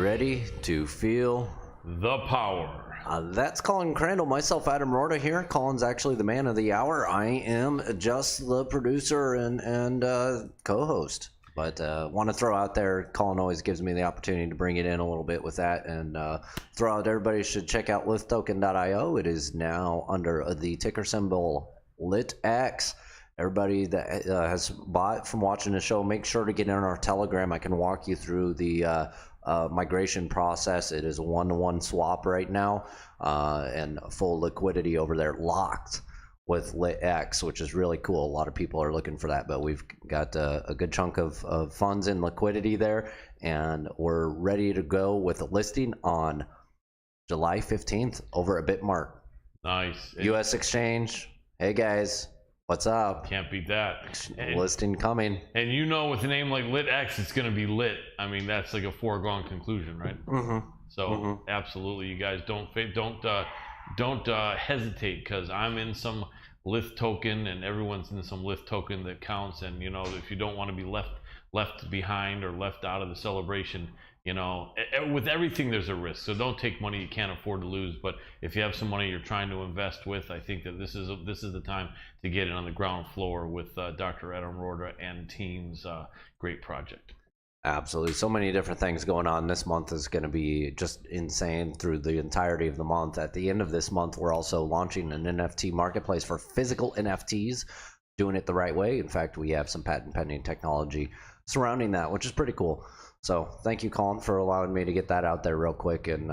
ready to feel the power? That's Colin Crandall, myself, Adam Roorda here. Colin's actually the man of the hour. I am just the producer and co-host. But want to throw out there, Colin always gives me the opportunity to bring it in a little bit with that, and throw out everybody should check out lithtoken.io. It is now under the ticker symbol LITX. Everybody that has bought from watching the show, make sure to get in our Telegram. I can walk you through the migration process. It is a one-to-one swap right now, and full liquidity over there, locked with LitX, which is really cool. A lot of people are looking for that, but we've got a good chunk of funds in liquidity there, and we're ready to go with a listing on July 15th over at Bitmark. Nice. U.S. exchange. Hey guys, what's up? Can't beat that. Listing coming. And you know, with a name like LitX, it's going to be lit. I mean, that's like a foregone conclusion, right? Mm-hmm. So absolutely, you guys don't hesitate, because I'm in some Lith token, and everyone's in some Lith token that counts. And you know, if you don't want to be left behind or left out of the celebration, you know, with everything there's a risk. So don't take money you can't afford to lose. But if you have some money you're trying to invest with, I think that this is the time to get in on the ground floor with Dr. Adam Roorda and team's great project. Absolutely. So many different things going on. This month is going to be just insane through the entirety of the month. At the end of this month, we're also launching an NFT marketplace for physical NFTs, doing it the right way. In fact, we have some patent pending technology surrounding that, which is pretty cool. So thank you, Colin, for allowing me to get that out there real quick. And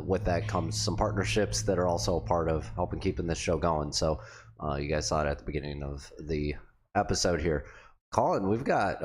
with that comes some partnerships that are also a part of helping keeping this show going. So you guys saw it at the beginning of the episode here. Colin, we've got...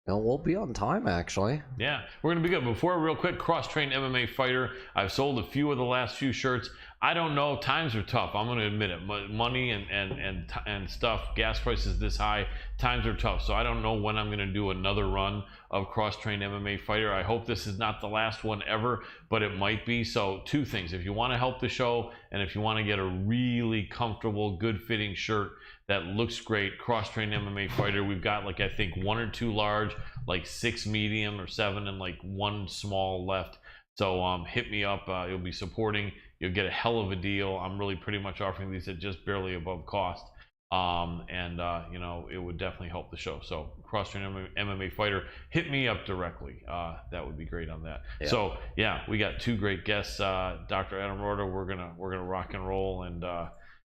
we'll be on time, actually. Yeah, we're going to be good. Before, real quick, cross-trained MMA fighter. I've sold a few of the last few shirts. I don't know. Times are tough. I'm going to admit it. Money and stuff, gas prices this high, times are tough. So I don't know when I'm going to do another run of cross-trained MMA fighter. I hope this is not the last one ever, but it might be. So two things. If you want to help the show, and if you want to get a really comfortable, good-fitting shirt that looks great, cross-trained MMA fighter, we've got, like, I think 1 or 2 large, like 6 medium or 7, and like 1 small left. So hit me up. You'll be supporting. You'll get a hell of a deal. I'm really pretty much offering these at just barely above cost. You know, it would definitely help the show. So cross-trained MMA fighter, hit me up directly. That would be great on that. Yeah. So yeah, we got 2 great guests. Dr. Adam Roorda, we're gonna rock and roll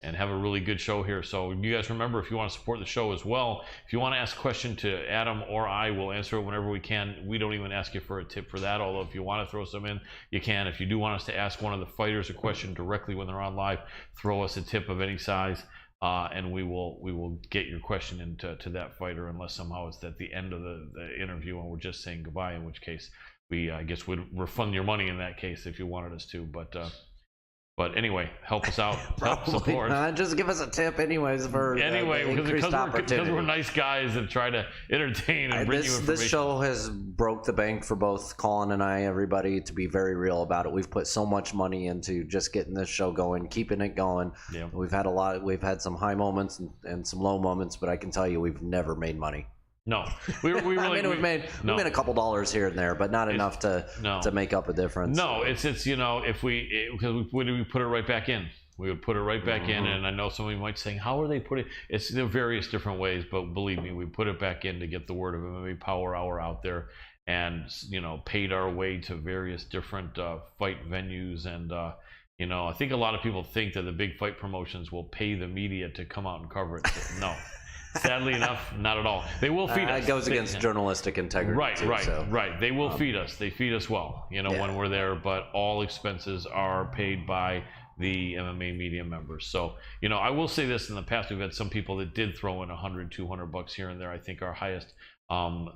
and have a really good show here. So you guys remember, if you want to support the show as well, if you want to ask a question to Adam or I, will answer it whenever we can. We don't even ask you for a tip for that, although if you want to throw some in, you can. If you do want us to ask one of the fighters a question directly when they're on live, throw us a tip of any size, and we will get your question into that fighter, unless somehow it's at the end of the interview and we're just saying goodbye, in which case we, I guess, would refund your money in that case if you wanted us to. But anyway, help us out. Help support. Just give us a tip, anyways, for because we're nice guys and try to entertain and bring you information. This show has broke the bank for both Colin and I. Everybody, to be very real about it, we've put so much money into just getting this show going, keeping it going. Yeah. We've had some high moments and some low moments, but I can tell you, we've never made money. No, we really. I mean, we made a couple dollars here and there, but not enough to make up a difference. No, it's you know, because we put it right back in. We would put it right back in, and I know somebody might say, how are they putting it? It's there are various different ways, but believe me, we put it back in to get the word of MMA Power Hour out there, and you know, paid our way to various different fight venues, and you know, I think a lot of people think that the big fight promotions will pay the media to come out and cover it. So, no. Sadly enough, not at all. They will feed us. It goes against journalistic integrity. Right. They will feed us. They feed us well, you know, when we're there. But all expenses are paid by the MMA media members. So, you know, I will say this: in the past, we've had some people that did throw in $100, $200 here and there. I think our highest,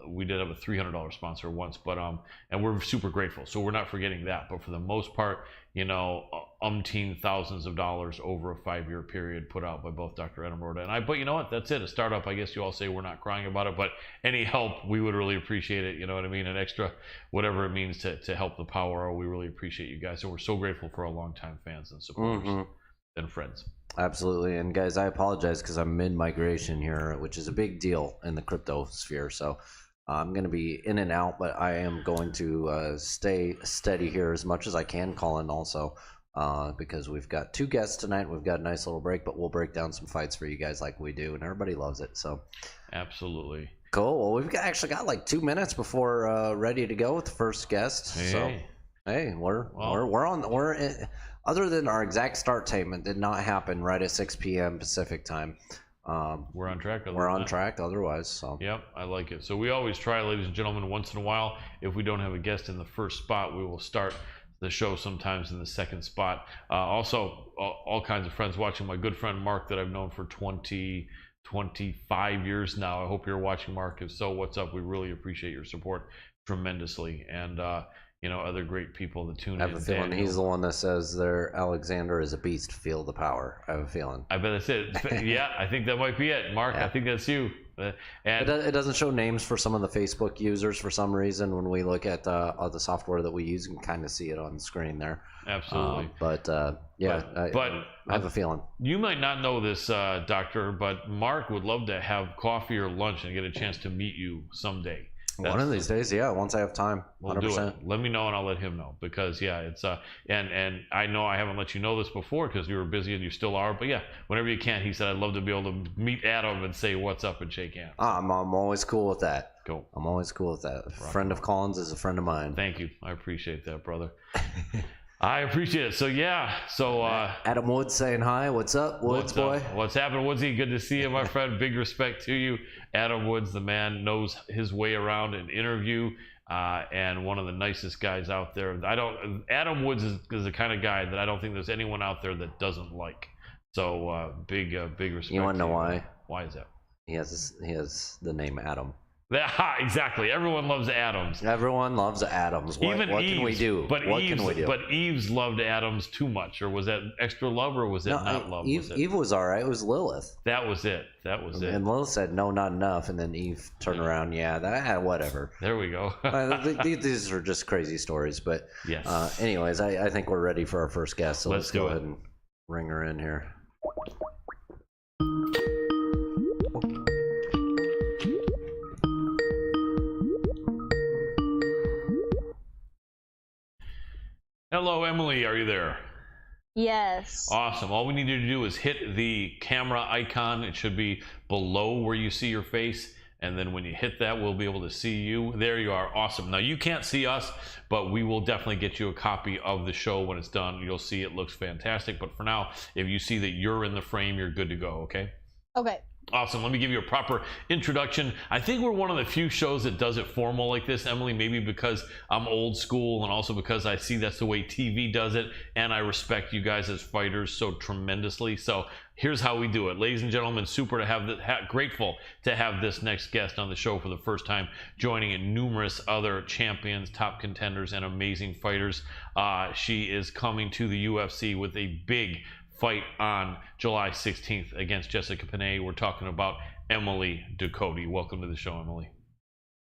we did have a $300 sponsor once, but and we're super grateful. So we're not forgetting that. But for the most part, you know, umpteen thousands of dollars over a 5-year period put out by both Dr. Adam Roorda and I. But you know what? That's it. A startup, I guess you all say we're not crying about it, but any help, we would really appreciate it. You know what I mean? An extra, whatever it means to help the power, we really appreciate you guys. And we're so grateful for our longtime fans and supporters and friends. Absolutely. And guys, I apologize because I'm mid-migration here, which is a big deal in the crypto sphere. So I'm going to be in and out, but I am going to stay steady here as much as I can, Colin, also, because we've got 2 guests tonight. We've got a nice little break, but we'll break down some fights for you guys like we do, and everybody loves it. So, absolutely. Cool. Well, we've actually got like 2 minutes before ready to go with the first guest. Hey. So, hey, we're other than our exact start time, it did not happen right at 6 p.m. Pacific time. We're on track. We're on track otherwise. So. Yep, I like it. So we always try, ladies and gentlemen, once in a while, if we don't have a guest in the first spot, we will start the show sometimes in the second spot. Also, all kinds of friends watching. My good friend Mark that I've known for 25 years now. I hope you're watching, Mark. If so, what's up? We really appreciate your support tremendously. And other great people that tune in. I have a feeling he's the one that says there Alexander is a beast, feel the power. I have a feeling. I bet that's it. Yeah, I think that might be it. Mark, yeah. I think that's you. And it doesn't show names for some of the Facebook users for some reason. When we look at the software that we use, you can kind of see it on the screen there. Absolutely. I have a feeling. You might not know this, Doctor, but Mark would love to have coffee or lunch and get a chance to meet you someday. One of these days, yeah. Once I have time, 100%. We'll do it. Let me know and I'll let him know, because it's and I know I haven't let you know this before because you were busy and you still are, but yeah, whenever you can, he said I'd love to be able to meet Adam and say what's up and shake hands. I'm always cool with that. Cool. I'm always cool with that. A friend of Colin's is a friend of mine. Thank you. I appreciate that, brother. I appreciate it. So yeah, Adam Woods saying hi. What's up, Woods boy? What's happening, Woodsy? Good to see you, my friend. Big respect to you. Adam Woods, the man, knows his way around an interview, and one of the nicest guys out there. Adam Woods is the kind of guy that I don't think there's anyone out there that doesn't like. So big respect. You want to know why? Why is that? He has the name Adam. Exactly. Everyone loves Adams. Everyone loves Adams. What can we do? But Eve's loved Adams too much, or was that extra love, or was it not love? Eve was all right. It was Lilith. That was it. And Lilith said no, not enough, and then Eve turned around. Yeah, whatever. There we go. These are just crazy stories, but yes. Anyways, I think we're ready for our first guest. So let's go ahead and ring her in here. Hello, Emily. Are you there? Yes. Awesome. All we need you to do is hit the camera icon. It should be below where you see your face. And then when you hit that, we'll be able to see you. There you are. Awesome. Now, you can't see us, but we will definitely get you a copy of the show when it's done. You'll see it looks fantastic. But for now, if you see that you're in the frame, you're good to go, okay? Okay. Awesome. Let me give you a proper introduction. I think we're one of the few shows that does it formal like this, Emily, maybe because I'm old school and also because I see that's the way TV does it, and I respect you guys as fighters so tremendously. So here's how we do it. Ladies and gentlemen, super to have grateful to have this next guest on the show for the first time, joining in numerous other champions, top contenders, and amazing fighters. She is coming to the UFC with a big fight on July 16th against Jessica Panay. We're talking about Emily Ducote. Welcome to the show, Emily.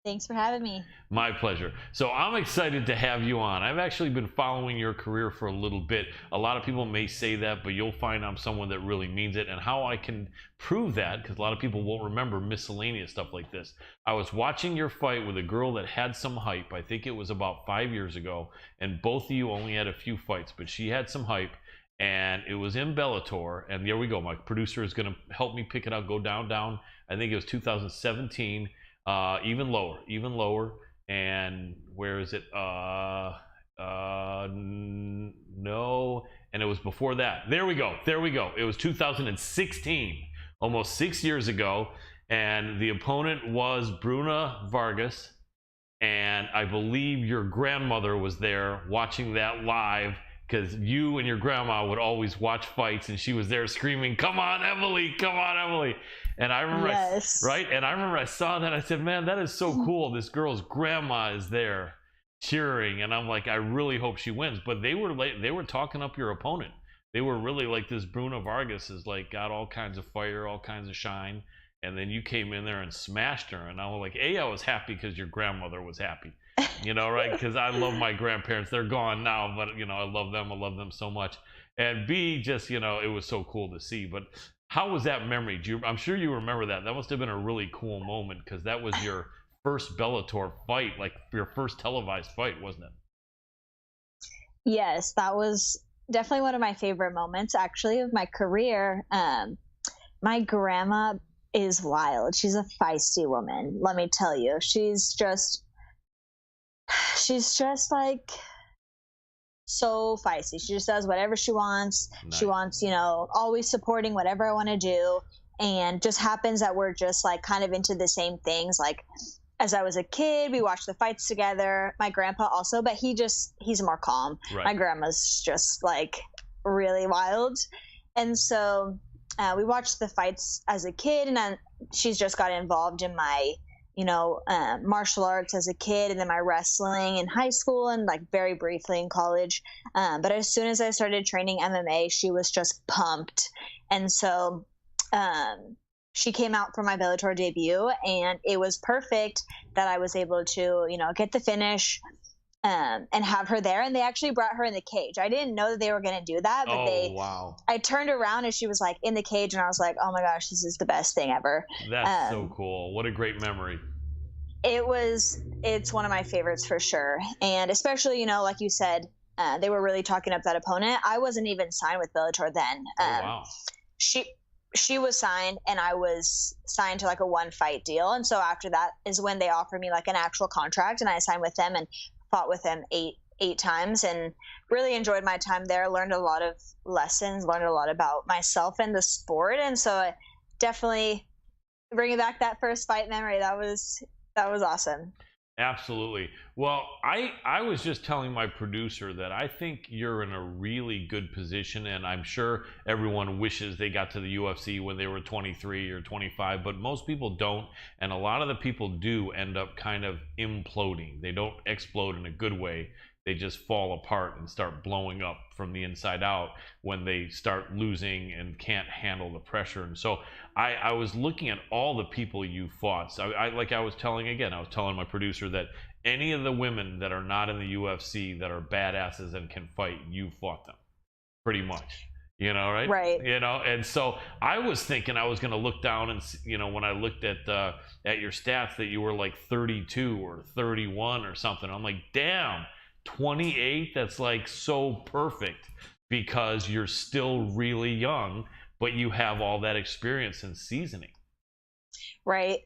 Thanks for having me. My pleasure. So I'm excited to have you on. I've actually been following your career for a little bit. A lot of people may say that, but you'll find I'm someone that really means it. And how I can prove that, because a lot of people won't remember miscellaneous stuff like this. I was watching your fight with a girl that had some hype. I think it was about 5 years ago, and both of you only had a few fights, but she had some hype. And it was in Bellator, and there we go. My producer is going to help me pick it out. Go down. I think it was 2017. Even lower. And where is it? No. And it was before that. There we go. It was 2016, almost 6 years ago. And the opponent was Bruna Vargas. And I believe your grandmother was there watching that live, because you and your grandma would always watch fights, and she was there screaming, "Come on, Emily! Come on, Emily!" And I remember, yes. And I remember I saw that. I said, "Man, that is so cool. This girl's grandma is there cheering," and I'm like, I really hope she wins. But they were talking up your opponent. They were really like, this Bruna Vargas is like got all kinds of fire, all kinds of shine, and then you came in there and smashed her. And I was like, I was happy because your grandmother was happy. Right? Because I love my grandparents. They're gone now, but I love them. I love them so much. And B, just it was so cool to see. But how was that memory? I'm sure you remember that. That must have been a really cool moment, because that was your first Bellator fight, like your first televised fight, wasn't it? Yes, that was definitely one of my favorite moments, actually, of my career. My grandma is wild. She's a feisty woman, let me tell you. She's just like so feisty. She just does whatever she wants. Nice. She wants, always supporting whatever I want to do. And just happens that we're just like kind of into the same things. Like as I was a kid, we watched the fights together. My grandpa also, but he's more calm. Right. My grandma's just like really wild. And so we watched the fights as a kid, and then she's just got involved in my martial arts as a kid, and then my wrestling in high school, and like very briefly in college. But as soon as I started training MMA, she was just pumped. And so she came out for my Bellator debut, and it was perfect that I was able to, get the finish and have her there. And they actually brought her in the cage. I didn't know that they were going to do that, but wow. I turned around and she was like in the cage, and I was like, oh my gosh, this is the best thing ever. That's so cool. What a great memory. It's one of my favorites for sure. And especially, like you said, they were really talking up that opponent. I wasn't even signed with Bellator then. Wow. She was signed, and I was signed to like a 1-fight deal. And so after that is when they offered me like an actual contract, and I signed with them and fought with them eight times, and really enjoyed my time there. Learned a lot of lessons, learned a lot about myself and the sport. And so definitely bringing back that first fight memory, that was awesome. Absolutely. Well, I was just telling my producer that I think you're in a really good position, and I'm sure everyone wishes they got to the UFC when they were 23 or 25, but most people don't, and a lot of the people do end up kind of imploding. They don't explode in a good way. They just fall apart and start blowing up from the inside out when they start losing and can't handle the pressure. And so I was looking at all the people you fought. So I was telling my producer that any of the women that are not in the UFC that are badasses and can fight, you fought them pretty much. Right? Right. And so I was thinking I was going to look down and, when I looked at your stats, that you were like 32 or 31 or something. I'm like, damn, 28, that's like so perfect, because you're still really young, but you have all that experience and seasoning. Right.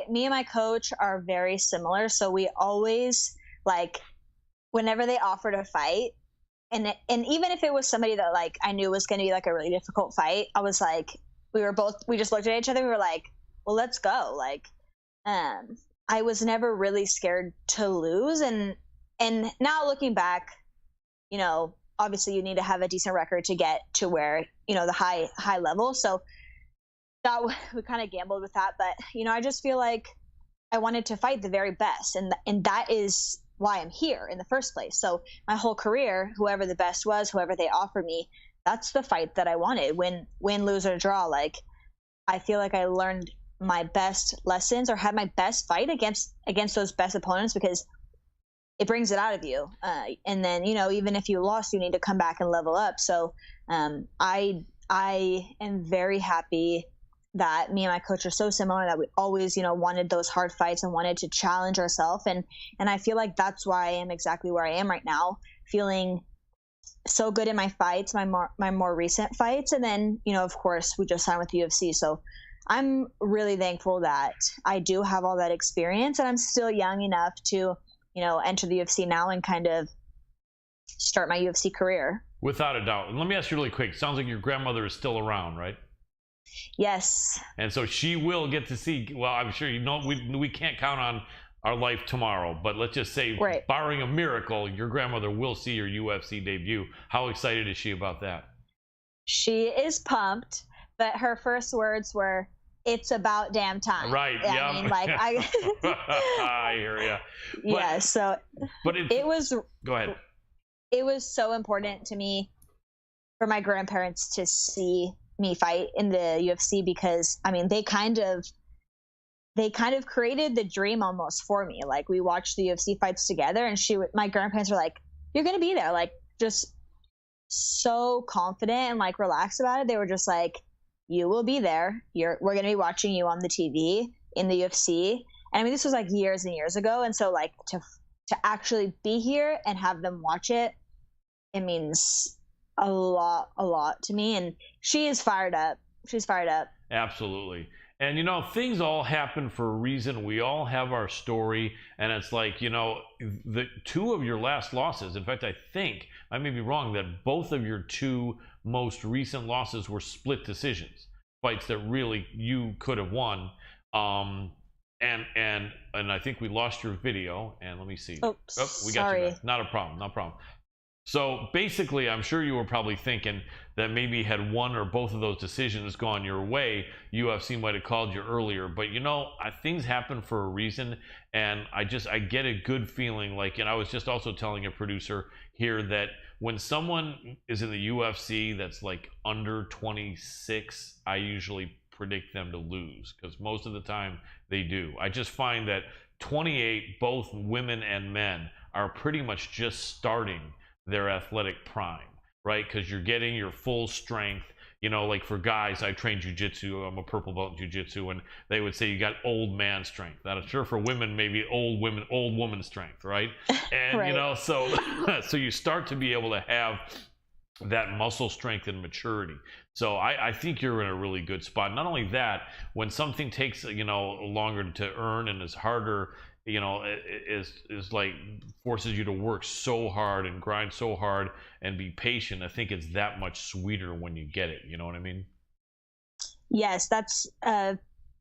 Me and my coach are very similar. So we always, like, whenever they offered a fight, and even if it was somebody that like I knew was going to be like a really difficult fight, I was like, we just looked at each other. We were like, well, let's go. Like, I was never really scared to lose. And now looking back, obviously you need to have a decent record to get to where, the high level. So that we kind of gambled with that. But, I just feel like I wanted to fight the very best. And that is why I'm here in the first place. So my whole career, whoever the best was, whoever they offered me, that's the fight that I wanted. Win, lose, or draw. Like, I feel like I learned my best lessons or had my best fight against those best opponents, because it brings it out of you. And then, even if you lost, you need to come back and level up. So I am very happy that me and my coach are so similar, that we always, wanted those hard fights and wanted to challenge ourselves. And I feel like that's why I am exactly where I am right now, feeling so good in my fights, my more recent fights. And then, of course, we just signed with the UFC. So I'm really thankful that I do have all that experience, and I'm still young enough to enter the UFC now and kind of start my UFC career. Without a doubt. And let me ask you really quick. Sounds like your grandmother is still around, right? Yes. And so she will get to see, well, I'm sure we can't count on our life tomorrow, but let's just say, right, barring a miracle, your grandmother will see your UFC debut. How excited is she about that? She is pumped, but her first words were, "It's about damn time." Right. Yeah. I mean, like, I hear you. Yeah. So, but it was. Go ahead. It was so important to me for my grandparents to see me fight in the UFC, because I mean, they kind of created the dream almost for me. Like, we watched the UFC fights together, and my grandparents were like, "You're gonna be there," like, just so confident and like relaxed about it. They were just like, "You will be there. We're going to be watching you on the TV in the UFC." And I mean, this was like years and years ago. And so like to actually be here and have them watch it, it means a lot to me. And she is fired up. She's fired up. Absolutely. And you know, things all happen for a reason. We all have our story, and it's like, you know, the two of your last losses, in fact, I think I may be wrong, that both of your two most recent losses were split decisions, fights that really you could have won. And I think we lost your video, and let me see. Oh, we got sorry. you back. Not a problem, no problem. So basically, I'm sure you were probably thinking that maybe had one or both of those decisions gone your way, UFC might have called you earlier. But you know, things happen for a reason, and I get a good feeling. Like, and I was just also telling a producer here that when someone is in the UFC that's like under 26, I usually predict them to lose, because most of the time they do. I just find that 28, both women and men, are pretty much just starting their athletic prime, right? Because you're getting your full strength. You know, like for guys, I train jiu-jitsu. I'm a purple belt in jiu-jitsu, and they would say you got old man strength. I'm sure for women, maybe old woman strength, right? And Right. you know, so so you start to be able to have that muscle strength and maturity. So I think you're in a really good spot. Not only that, when something takes, you know, longer to earn and is harder, you know, is like forces you to work so hard and grind so hard and be patient. I think it's that much sweeter when you get it. You know what I mean? Yes, that's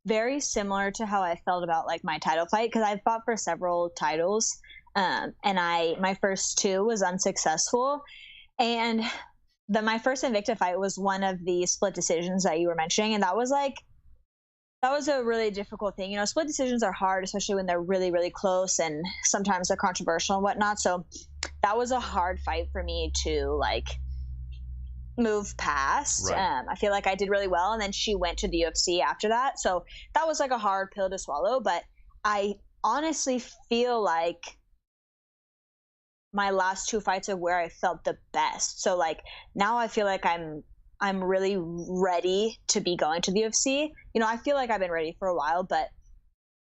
very similar to how I felt about like my title fight, because I've fought for several titles, and my first two was unsuccessful, and my first Invicta fight was one of the split decisions that you were mentioning, and that was a really difficult thing. You know, split decisions are hard, especially when they're really, really close, and sometimes they're controversial and whatnot. So that was a hard fight for me to like move past. Right. I feel like I did really well, and then she went to the UFC after that. So that was like a hard pill to swallow. But I honestly feel like my last two fights are where I felt the best. So like now I feel like I'm really ready to be going to the UFC. You know, I feel like I've been ready for a while, but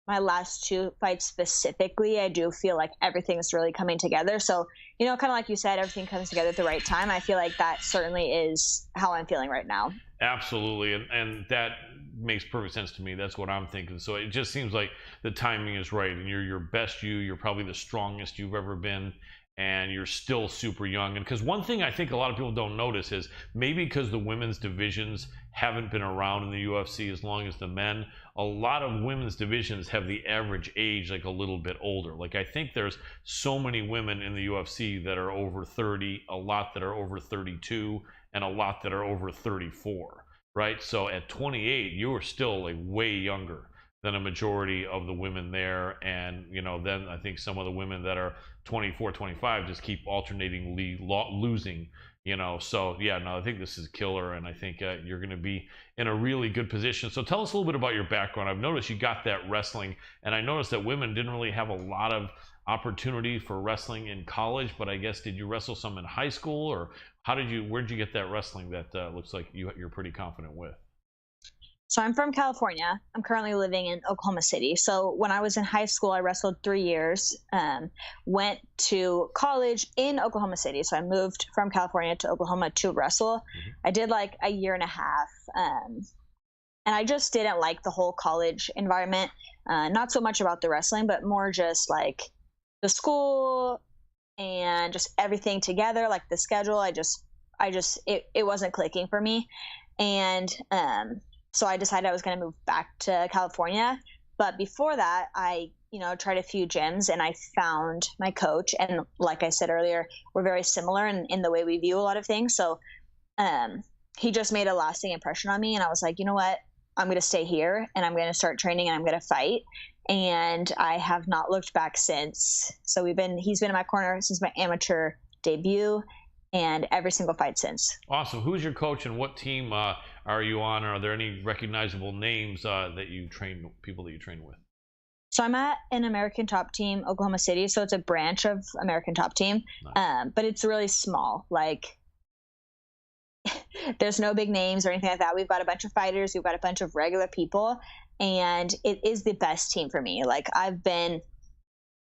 my last two fights specifically, I do feel like everything's really coming together. So, you know, kind of like you said, everything comes together at the right time. I feel like that certainly is how I'm feeling right now. Absolutely, and that makes perfect sense to me. That's what I'm thinking. So it just seems like the timing is right, and you're your best you. You're probably the strongest you've ever been, and you're still super young. And because one thing I think a lot of people don't notice is maybe because the women's divisions haven't been around in the UFC as long as the men, a lot of women's divisions have the average age like a little bit older. Like I think there's so many women in the UFC that are over 30, a lot that are over 32, and a lot that are over 34, right? So at 28, you are still like way younger than a majority of the women there. And, you know, then I think some of the women that are 24, 25 just keep alternatingly losing, you know. So yeah, no, I think this is killer, and I think you're going to be in a really good position. So tell us a little bit about your background. I've noticed you got that wrestling, and I noticed that women didn't really have a lot of opportunity for wrestling in college, but I guess did you wrestle some in high school, or where'd you get that wrestling that looks like you're pretty confident with? So I'm from California. I'm currently living in Oklahoma City. So when I was in high school, I wrestled 3 years, went to college in Oklahoma City. So I moved from California to Oklahoma to wrestle. Mm-hmm. I did like a year and a half. And I just didn't like the whole college environment. Not so much about the wrestling, but more just like the school and just everything together, like the schedule. It wasn't clicking for me. And, so I decided I was going to move back to California. But before that, I, you know, tried a few gyms, and I found my coach. And like I said earlier, we're very similar in the way we view a lot of things. So he just made a lasting impression on me. And I was like, you know what? I'm going to stay here, and I'm going to start training, and I'm going to fight. And I have not looked back since. So he's been in my corner since my amateur debut, and every single fight since. Awesome. Who's your coach, and what team are you on? Are there any recognizable names that you train, people that you train with? So I'm at an American Top Team, Oklahoma City. So it's a branch of American Top Team, Nice. but it's really small. Like there's no big names or anything like that. We've got a bunch of fighters. We've got a bunch of regular people. and it is the best team for me. Like, I've been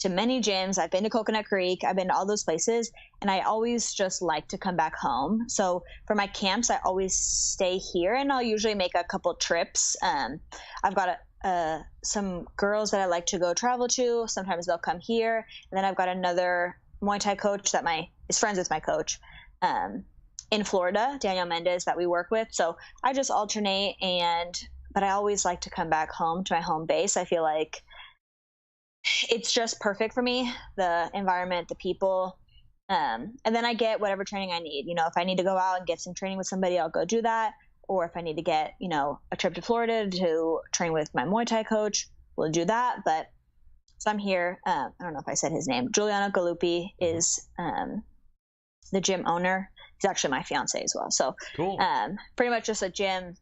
to many gyms, I've been to Coconut Creek, I've been to all those places, and I always just like to come back home. So for my camps, I always stay here, and I'll usually make a couple trips. I've got some girls that I like to go travel to. Sometimes they'll come here, and then I've got another Muay Thai coach that is friends with my coach in Florida, Daniel Mendez, that we work with. So I just alternate, but I always like to come back home to my home base. I feel like it's just perfect for me, the environment, the people. And then I get whatever training I need. If I need to go out and get some training with somebody, I'll go do that. Or if I need to get, a trip to Florida to train with my Muay Thai coach, we'll do that. But so I'm here. I don't know if I said his name. Giuliano Galuppi is the gym owner. He's actually my fiance as well. So cool. Pretty much just a gym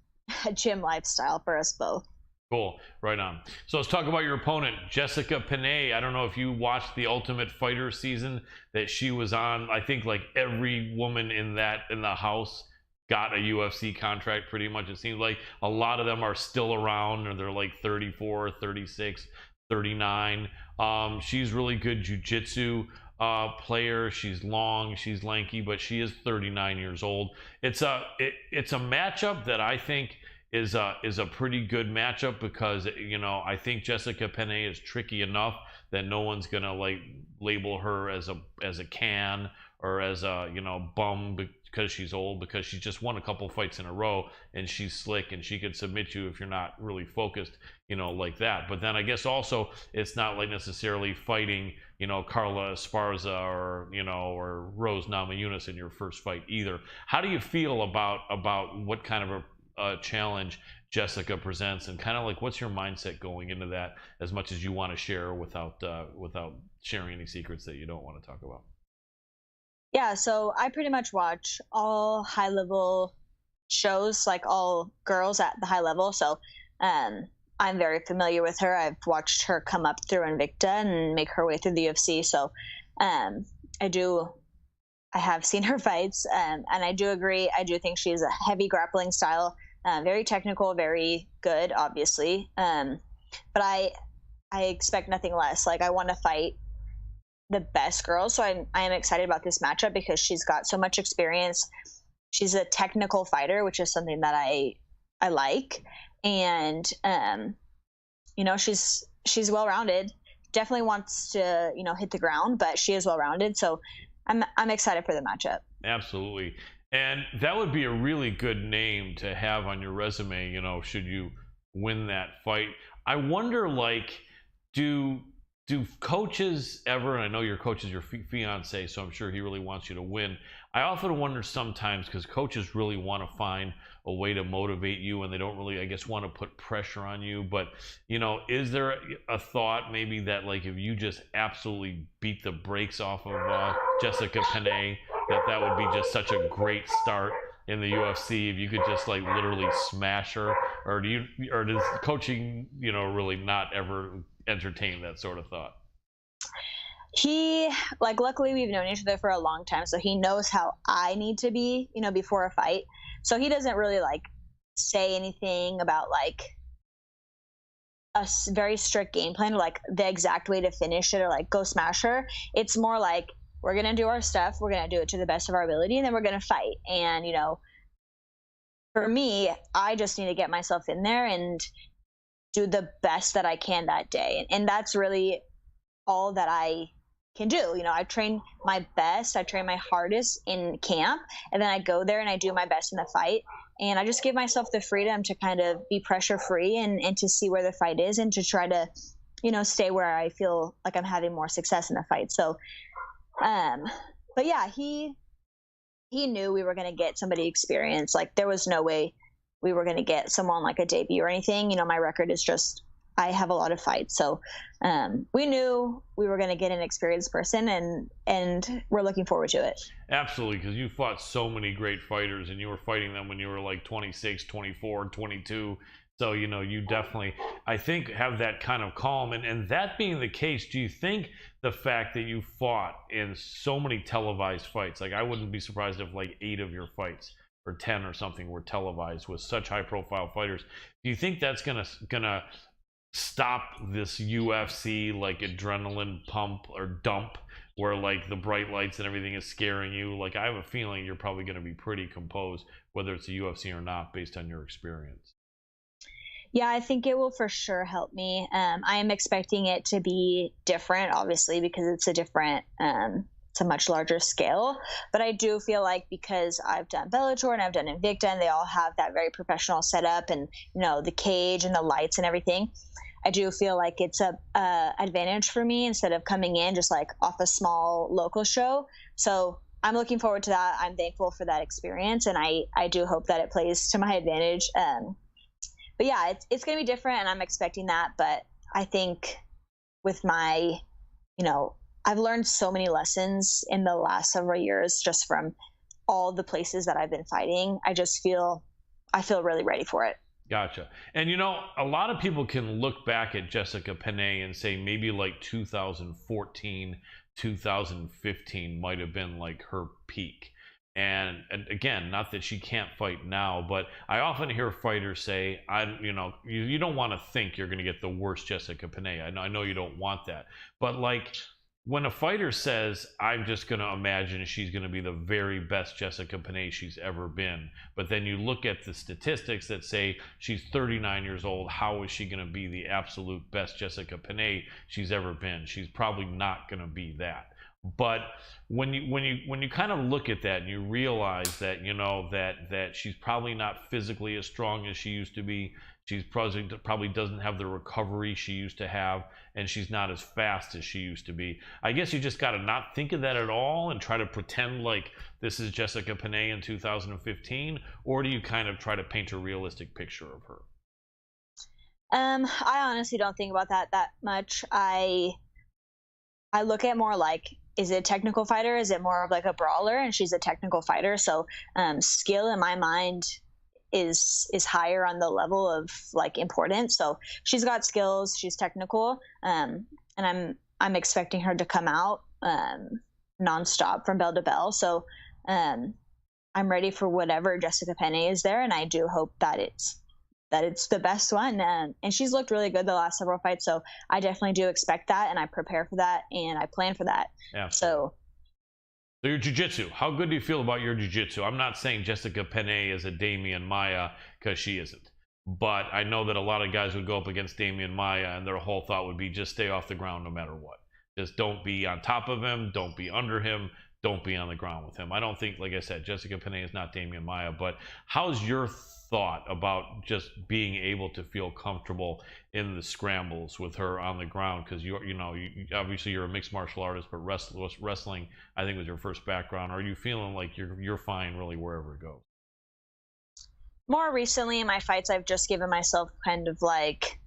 lifestyle for us both. Cool. Right on. So let's talk about your opponent, Jessica Penne. I don't know if you watched the Ultimate Fighter season that she was on. I think like every woman in the house got a UFC contract pretty much. It seems like a lot of them are still around, or they're like 34, 36, 39. She's really good jiu-jitsu player. She's long, she's lanky, but she is 39 years old. It's a matchup that I think is a pretty good matchup, because I think Jessica Penne is tricky enough that no one's gonna like label her as a can, or as a bum because she's old, because she just won a couple fights in a row, and she's slick, and she could submit you if you're not really focused like that. But then I guess also it's not like necessarily fighting Carla Esparza or Rose Namajunas in your first fight either. How do you feel about what kind of a challenge Jessica presents, and kind of like what's your mindset going into that, as much as you want to share without sharing any secrets that you don't want to talk about? Yeah, so I pretty much watch all high level shows, like all girls at the high level. So I'm very familiar with her. I've watched her come up through Invicta and make her way through the UFC. So I have seen her fights, and I do agree. I do think she's a heavy grappling style, very technical, very good, obviously. But I expect nothing less. Like, I want to fight the best girls. So I am excited about this matchup because she's got so much experience. She's a technical fighter, which is something that I like. And, she's well-rounded, definitely wants to, hit the ground, but she is well-rounded. So I'm excited for the matchup. Absolutely. And that would be a really good name to have on your resume, should you win that fight. I wonder, like, do coaches ever, and I know your coach is your fiance, so I'm sure he really wants you to win. I often wonder sometimes, because coaches really want to find a way to motivate you, and they don't really, I guess, want to put pressure on you. But, is there a thought maybe that, like, if you just absolutely beat the brakes off of Jessica Penne, that would be just such a great start in the UFC, if you could just like literally smash her? Or does coaching, really not ever entertain that sort of thought? Luckily we've known each other for a long time, so he knows how I need to be, before a fight. So he doesn't really like say anything about like a very strict game plan, or like the exact way to finish it, or like go smash her. It's more like, we're going to do our stuff, we're going to do it to the best of our ability, and then we're going to fight. And, for me, I just need to get myself in there and do the best that I can that day. And that's really all that I can do. I train my best, I train my hardest in camp, and then I go there and I do my best in the fight. And I just give myself the freedom to kind of be pressure free and to see where the fight is, and to try to, stay where I feel like I'm having more success in the fight. So, but yeah, he knew we were going to get somebody experienced. Like, there was no way we were going to get someone like a debut or anything. My record is just, I have a lot of fights. So, we knew we were going to get an experienced person, and we're looking forward to it. Absolutely. Because you fought so many great fighters, and you were fighting them when you were like 26, 24, 22. So, you definitely, I think, have that kind of calm. And that being the case, do you think the fact that you fought in so many televised fights, like I wouldn't be surprised if like 8 of your fights or 10 or something were televised with such high profile fighters. Do you think that's gonna stop this UFC like adrenaline pump or dump where like the bright lights and everything is scaring you? Like, I have a feeling you're probably going to be pretty composed whether it's a UFC or not based on your experience. Yeah, I think it will for sure help me. I am expecting it to be different, obviously, because it's a different, it's a much larger scale. But I do feel like because I've done Bellator and I've done Invicta, and they all have that very professional setup, and the cage and the lights and everything, I do feel like it's a advantage for me instead of coming in just like off a small local show. So I'm looking forward to that. I'm thankful for that experience, and I do hope that it plays to my advantage. But yeah, it's going to be different, and I'm expecting that. But I think with my, I've learned so many lessons in the last several years just from all the places that I've been fighting. I feel really ready for it. Gotcha. And a lot of people can look back at Jessica Penne and say maybe like 2014, 2015 might have been like her peak. And again, not that she can't fight now, but I often hear fighters say, you don't want to think you're going to get the worst Jessica Penne. I know you don't want that. But like when a fighter says, I'm just going to imagine she's going to be the very best Jessica Penne she's ever been, but then you look at the statistics that say she's 39 years old, how is she going to be the absolute best Jessica Penne she's ever been? She's probably not going to be that. But when you kind of look at that and you realize that that she's probably not physically as strong as she used to be, she's probably doesn't have the recovery she used to have, and she's not as fast as she used to be. I guess you just got to not think of that at all and try to pretend like this is Jessica Penne in 2015, or do you kind of try to paint a realistic picture of her? I honestly don't think about that much. I look at more like, is it a technical fighter? Is it more of like a brawler? And she's a technical fighter. So skill in my mind is higher on the level of like importance. So she's got skills, she's technical. And I'm expecting her to come out nonstop from bell to bell. So I'm ready for whatever Jessica Penne is there. And I do hope that it's the best one. And she's looked really good the last several fights. So I definitely do expect that, and I prepare for that, and I plan for that. Yeah. So your jiu-jitsu, how good do you feel about your jiu-jitsu? I'm not saying Jessica Penne is a Damian Maia, because she isn't. But I know that a lot of guys would go up against Damian Maia, and their whole thought would be just stay off the ground no matter what. Just don't be on top of him, don't be under him, don't be on the ground with him. I don't think, like I said, Jessica Penne is not Damian Maia, but how's your thought about just being able to feel comfortable in the scrambles with her on the ground? Because you obviously you're a mixed martial artist, but wrestling I think was your first background. Are you feeling like you're fine really wherever it goes? More recently in my fights, I've just given myself kind of like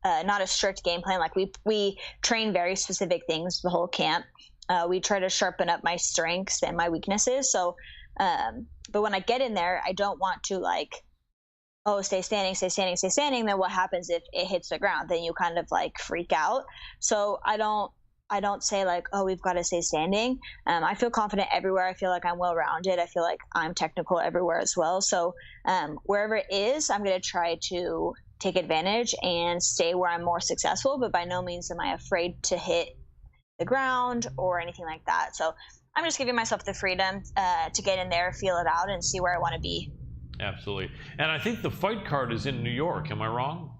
not a strict game plan. Like we train very specific things the whole camp. We try to sharpen up my strengths and my weaknesses. So but when I get in there, I don't want to like, oh, stay standing. Then what happens if it hits the ground? Then you kind of like freak out. So I don't say like, oh, we've got to stay standing. I feel confident everywhere. I feel like I'm well-rounded. I feel like I'm technical everywhere as well. So wherever it is, I'm going to try to take advantage and stay where I'm more successful. But by no means am I afraid to hit the ground or anything like that. So I'm just giving myself the freedom to get in there, feel it out, and see where I want to be. Absolutely. And I think the fight card is in New York. Am I wrong?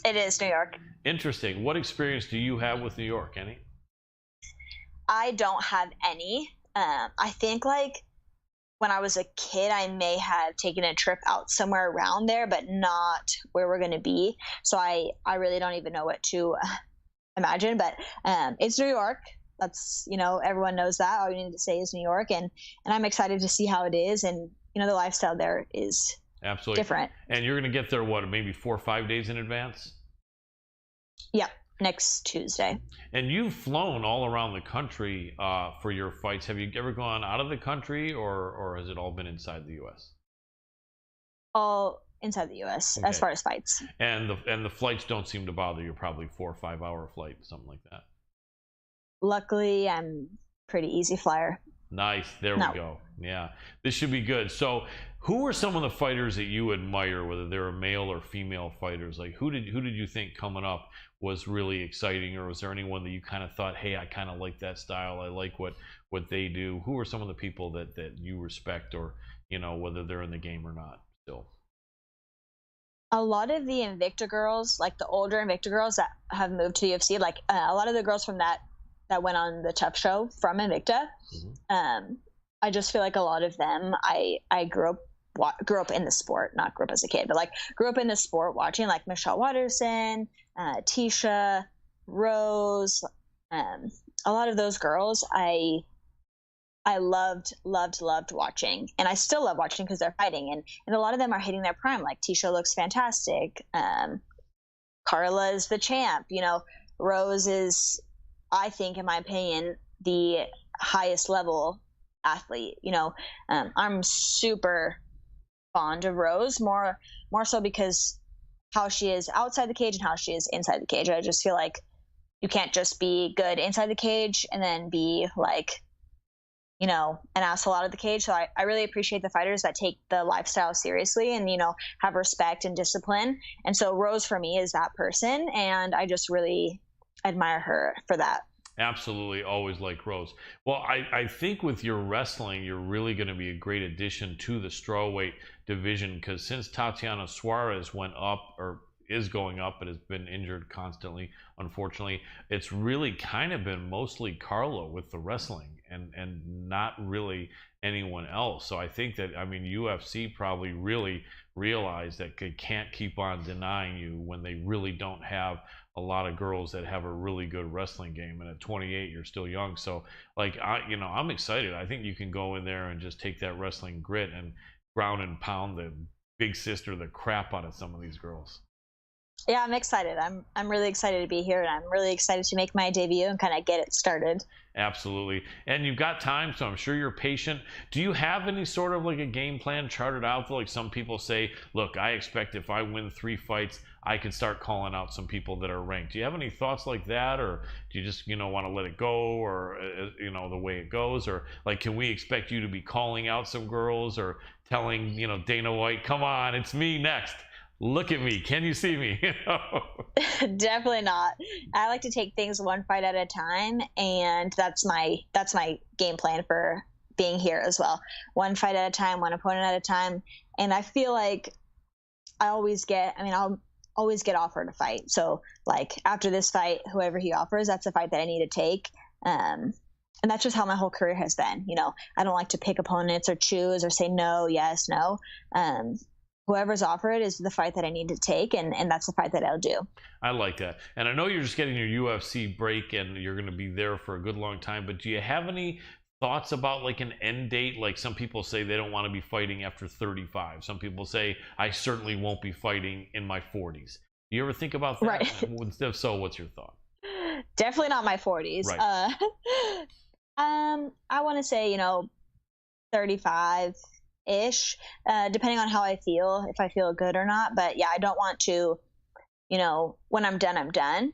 It is New York. Interesting. What experience do you have with New York? Any? I don't have any. I think like when I was a kid, I may have taken a trip out somewhere around there, but not where we're going to be. So I really don't even know what to imagine, but it's New York. That's, everyone knows that. All you need to say is New York, and I'm excited to see how it is. And the lifestyle there is absolutely different. And you're going to get there what, maybe 4 or 5 days in advance? Yeah, next Tuesday. And you've flown all around the country for your fights. Have you ever gone out of the country, or has it all been inside the U.S.? All inside the U.S. Okay. As far as fights. And the flights don't seem to bother you. Probably 4 or 5 hour flight, something like that. Luckily, I'm pretty easy flyer. Nice. There No. we go. Yeah, this should be good. So, who are some of the fighters that you admire, whether they're male or female fighters? Like, who did you think coming up was really exciting, or was there anyone that you kind of thought, hey, I kind of like that style, I like what they do? Who are some of the people that you respect, or whether they're in the game or not still? A lot of the Invicta girls, like the older Invicta girls that have moved to UFC, like a lot of the girls from that went on the Tough Show from Invicta. I just feel like a lot of them, I grew up in the sport, not grew up as a kid, but like grew up in the sport watching, like Michelle Watterson, Tisha, Rose, a lot of those girls I loved watching, and I still love watching because they're fighting, and a lot of them are hitting their prime. Like Tisha looks fantastic. Carla is the champ. Rose is, I think, in my opinion, the highest level athlete. I'm super fond of Rose, more so because how she is outside the cage and how she is inside the cage. I just feel like you can't just be good inside the cage and then be like, an asshole out of the cage. So I really appreciate the fighters that take the lifestyle seriously and, have respect and discipline. And so Rose for me is that person. And I just really admire her for that. Absolutely, always like Rose. Well, I think with your wrestling, you're really going to be a great addition to the strawweight division, because since Tatiana Suarez went up, or is going up, but has been injured constantly, unfortunately, it's really kind of been mostly Carla with the wrestling, and not really anyone else. So I think that, UFC probably really realized that they can't keep on denying you when they really don't have a lot of girls that have a really good wrestling game. And at 28, you're still young. So like, I'm excited. I think you can go in there and just take that wrestling grit and ground and pound the big sister the crap out of some of these girls. Yeah, I'm excited. I'm really excited to be here, and I'm really excited to make my debut and kind of get it started. Absolutely. And you've got time, so I'm sure you're patient. Do you have any sort of like a game plan charted out? Like some people say, look, I expect if I win 3 fights, I can start calling out some people that are ranked. Do you have any thoughts like that, or do you just want to let it go, or the way it goes? Or like, can we expect you to be calling out some girls, or telling Dana White, come on, it's me next, look at me, can you see me? Definitely not. I like to take things one fight at a time, and that's my game plan for being here as well. One fight at a time, one opponent at a time. And I feel like I'll always get offered a fight. So like after this fight, whoever he offers, that's a fight that I need to take. And that's just how my whole career has been. I don't like to pick opponents or choose or say no, yes, no. Whoever's offered is the fight that I need to take, and that's the fight that I'll do. I like that. And I know you're just getting your UFC break and you're going to be there for a good long time, but do you have any thoughts about like an end date? Like some people say they don't want to be fighting after 35. Some people say I certainly won't be fighting in my 40s. Do you ever think about that? Right. If so, what's your thought? Definitely not my 40s. Right. I want to say, 35 ish, depending on how I feel, if I feel good or not. But yeah, I don't want to, when I'm done, I'm done.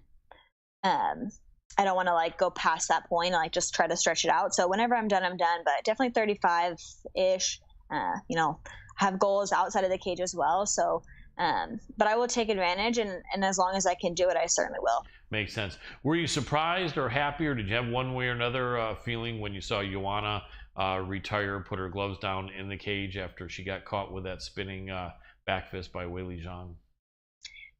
I don't want to like go past that point and like just try to stretch it out. So whenever I'm done, I'm done. But definitely 35 ish. Have goals outside of the cage as well. So, but I will take advantage, and as long as I can do it, I certainly will. Makes sense. Were you surprised or happy, or did you have one way or another feeling when you saw Joanna retire, put her gloves down in the cage after she got caught with that spinning back fist by Weili Zhang?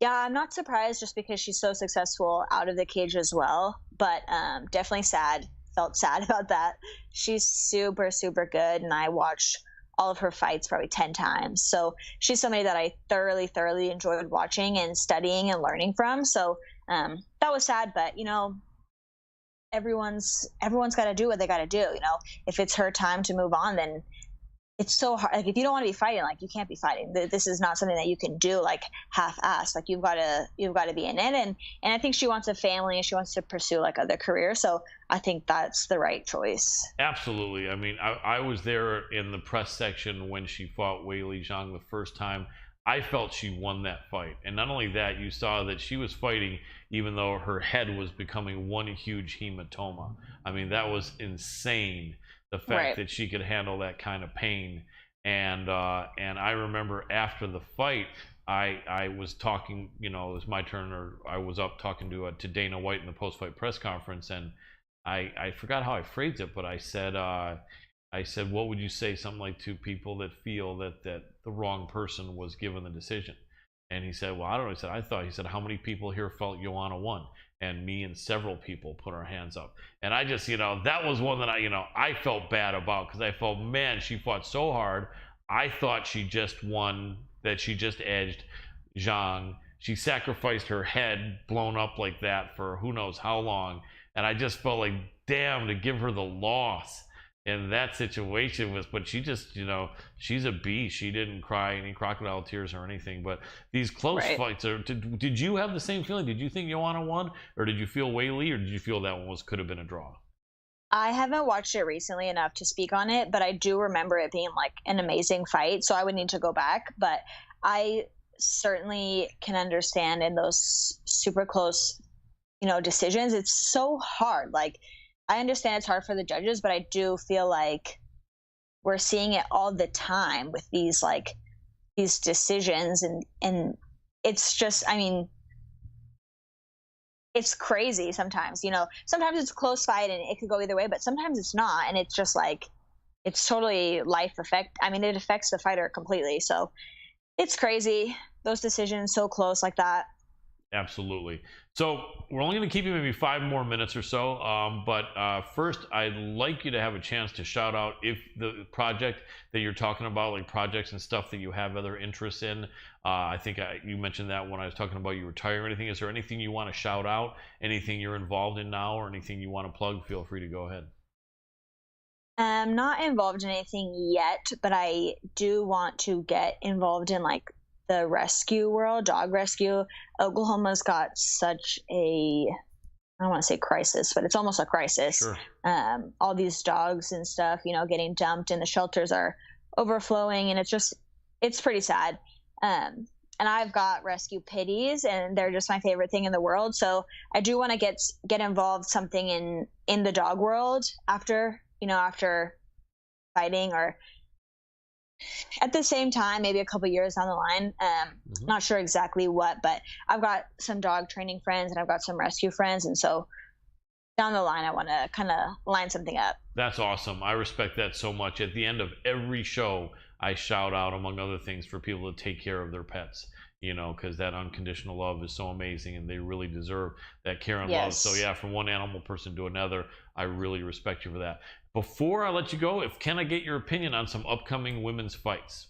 Yeah, I'm not surprised, just because she's so successful out of the cage as well. But definitely felt sad about that. She's super, super good, and I watched all of her fights probably 10 times. So she's somebody that I thoroughly enjoyed watching and studying and learning from. So that was sad, but everyone's got to do what they got to do. If it's her time to move on, then it's so hard. Like if you don't want to be fighting, like you can't be fighting. This is not something that you can do like half-assed. Like you've got to be in it. And I think she wants a family and she wants to pursue like other careers. So I think that's the right choice. Absolutely. I mean, I was there in the press section when she fought Weili Zhang the first time. I felt she won that fight. And not only that, you saw that she was fighting even though her head was becoming one huge hematoma. I mean, that was insane the fact that she could handle that kind of pain. And I remember after the fight, I was talking, it was my turn, or I was up talking to Dana White in the post-fight press conference, and I forgot how I phrased it, but I said, what would you say, something like, to people that feel that the wrong person was given the decision? And he said, well, I don't know. He said, how many people here felt Joanna won? And me and several people put our hands up. And I just, that was one that I felt bad about, because I felt, man, she fought so hard. I thought she just won, that she just edged Zhang. She sacrificed her head blown up like that for who knows how long. And I just felt like, damn, to give her the loss in that situation but she just, she's a beast. She didn't cry any crocodile tears or anything. But these close fights did you have the same feeling? Did you think Joanna won, or did you feel Weili, or did you feel that one could have been a draw? I haven't watched it recently enough to speak on it, but I do remember it being like an amazing fight. So I would need to go back, but I certainly can understand in those super close, decisions. It's so hard. Like, I understand it's hard for the judges, but I do feel like we're seeing it all the time with these decisions, and it's just, it's crazy sometimes. Sometimes it's a close fight and it could go either way, but sometimes it's not, and it's just like, it's totally life effect. It affects the fighter completely. So it's crazy, those decisions so close like that. Absolutely. So we're only going to keep you maybe 5 more minutes or so. But first, I'd like you to have a chance to shout out if the project that you're talking about, like projects and stuff that you have other interests in. I think you mentioned that when I was talking about you retiring or anything. Is there anything you want to shout out? Anything you're involved in now, or anything you want to plug? Feel free to go ahead. I'm not involved in anything yet, but I do want to get involved in like the rescue world, dog rescue. Oklahoma's got such a, I don't want to say crisis, but it's almost a crisis. Sure. All these dogs and stuff, getting dumped, and the shelters are overflowing, and it's pretty sad. And I've got rescue pitties, and they're just my favorite thing in the world. So I do want to get involved something in the dog world after fighting, or at the same time, maybe a couple years down the line. Not sure exactly what, but I've got some dog training friends and I've got some rescue friends. And so down the line, I want to kind of line something up. That's awesome. I respect that so much. At the end of every show, I shout out, among other things, for people to take care of their pets, because that unconditional love is so amazing, and they really deserve that care and love. So yeah, from one animal person to another, I really respect you for that. Before I let you go, can I get your opinion on some upcoming women's fights?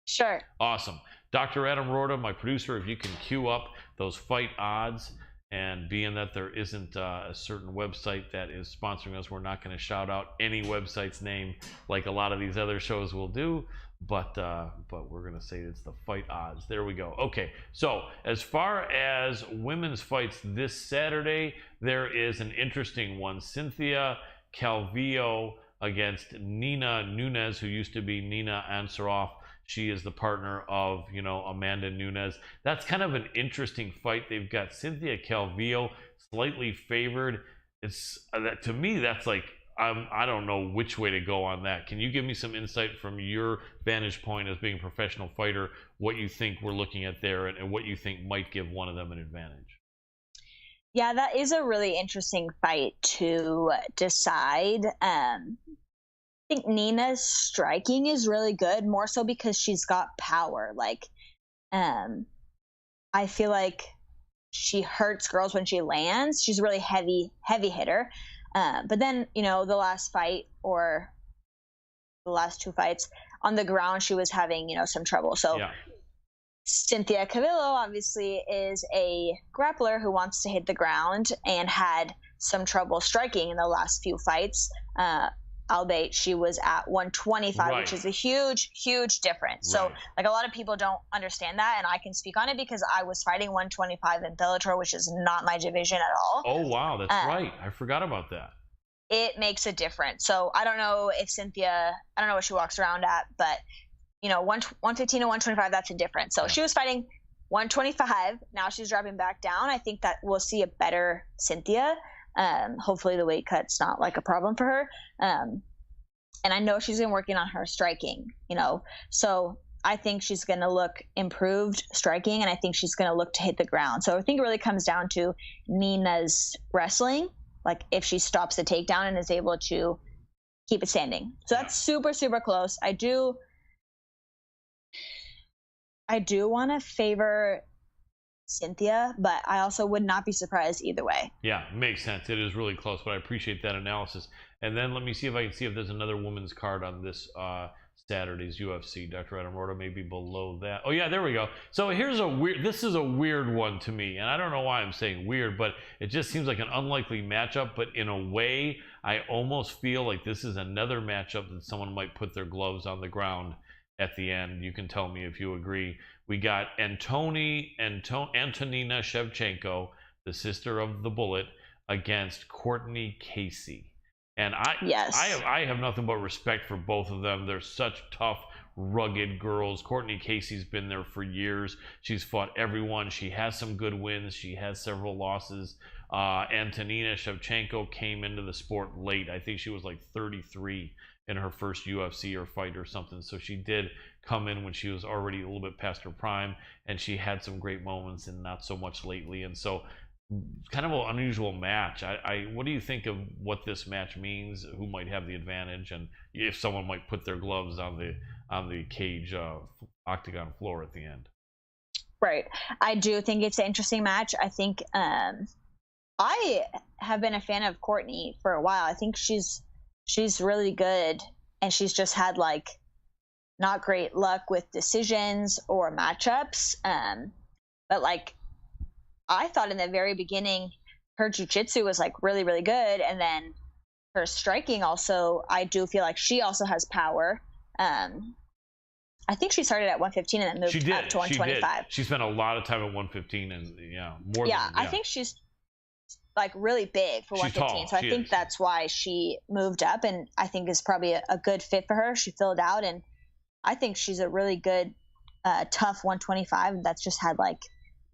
Sure. Awesome. Dr. Adam Roorda, my producer, if you can queue up those fight odds, and being that there isn't a certain website that is sponsoring us, we're not going to shout out any website's name like a lot of these other shows will do, but we're going to say it's the fight odds. There we go. Okay, so as far as women's fights this Saturday, there is an interesting one. Cynthia Calvillo against Nina Nunes, who used to be Nina Ansaroff. She is the partner of, Amanda Nunes. That's kind of an interesting fight. They've got Cynthia Calvillo slightly favored. To me, that's like, I don't know which way to go on that. Can you give me some insight from your vantage point as being a professional fighter, what you think we're looking at there, and what you think might give one of them an advantage? Yeah, that is a really interesting fight to decide. I think Nina's striking is really good, more so because she's got power. Like, I feel like she hurts girls when she lands. She's a really heavy hitter. But then, the last fight, or the last 2 fights on the ground, she was having, some trouble. So yeah. Cynthia Calvillo obviously is a grappler who wants to hit the ground and had some trouble striking in the last few fights. Albeit she was at 125, right, which is a huge difference. Right. So like, a lot of people don't understand that, and I can speak on it because I was fighting 125 in Bellator, which is not my division at all. Oh wow, that's right. I forgot about that. It makes a difference. So I don't know if Cynthia, I don't know what she walks around at, but 115 to 125, that's a difference. So she was fighting 125. Now she's dropping back down. I think that we'll see a better Cynthia. Hopefully the weight cut's not like a problem for her. and I know she's been working on her striking, so I think she's going to look improved striking, and I think she's going to look to hit the ground. So I think it really comes down to Nina's wrestling, like if she stops the takedown and is able to keep it standing. So that's super, super close. I do want to favor Cynthia, but I also would not be surprised either way. Yeah, makes sense. It is really close, but I appreciate that analysis. And then let me see if I can see if there's another women's card on this Saturday's UFC. Dr. Adam Roorda may be below that. Oh yeah, there we go. So here's this is a weird one to me, and I don't know why I'm saying weird, but it just seems like an unlikely matchup. But in a way, I almost feel like this is another matchup that someone might put their gloves on the ground at the end. You can tell me if you agree. We got Antonina Shevchenko, the sister of the Bullet, against Courtney Casey. And I have nothing but respect for both of them. They're such tough, rugged girls. Courtney Casey's been there for years. She's fought everyone. She has some good wins. She has several losses. Antonina Shevchenko came into the sport late. I think she was like 33 in her first UFC or fight or something. So she did come in when she was already a little bit past her prime, and she had some great moments and not so much lately. And so kind of an unusual match. What do you think of what this match means? Who might have the advantage, and if someone might put their gloves on the cage octagon floor at the end? Right. I do think it's an interesting match. I think I have been a fan of Courtney for a while. I think she's really good, and she's just had like not great luck with decisions or matchups. But like, I thought in the very beginning her jiu-jitsu was like really, really good, and then her striking also, I do feel like she also has power. I think she started at 115 and then moved up to 125. She spent a lot of time at 115, and more. Yeah, I think she's like really big for 115. Tall. So I think that's why she moved up, and I think is probably a good fit for her. She filled out, and I think she's a really good, tough 125 that's just had like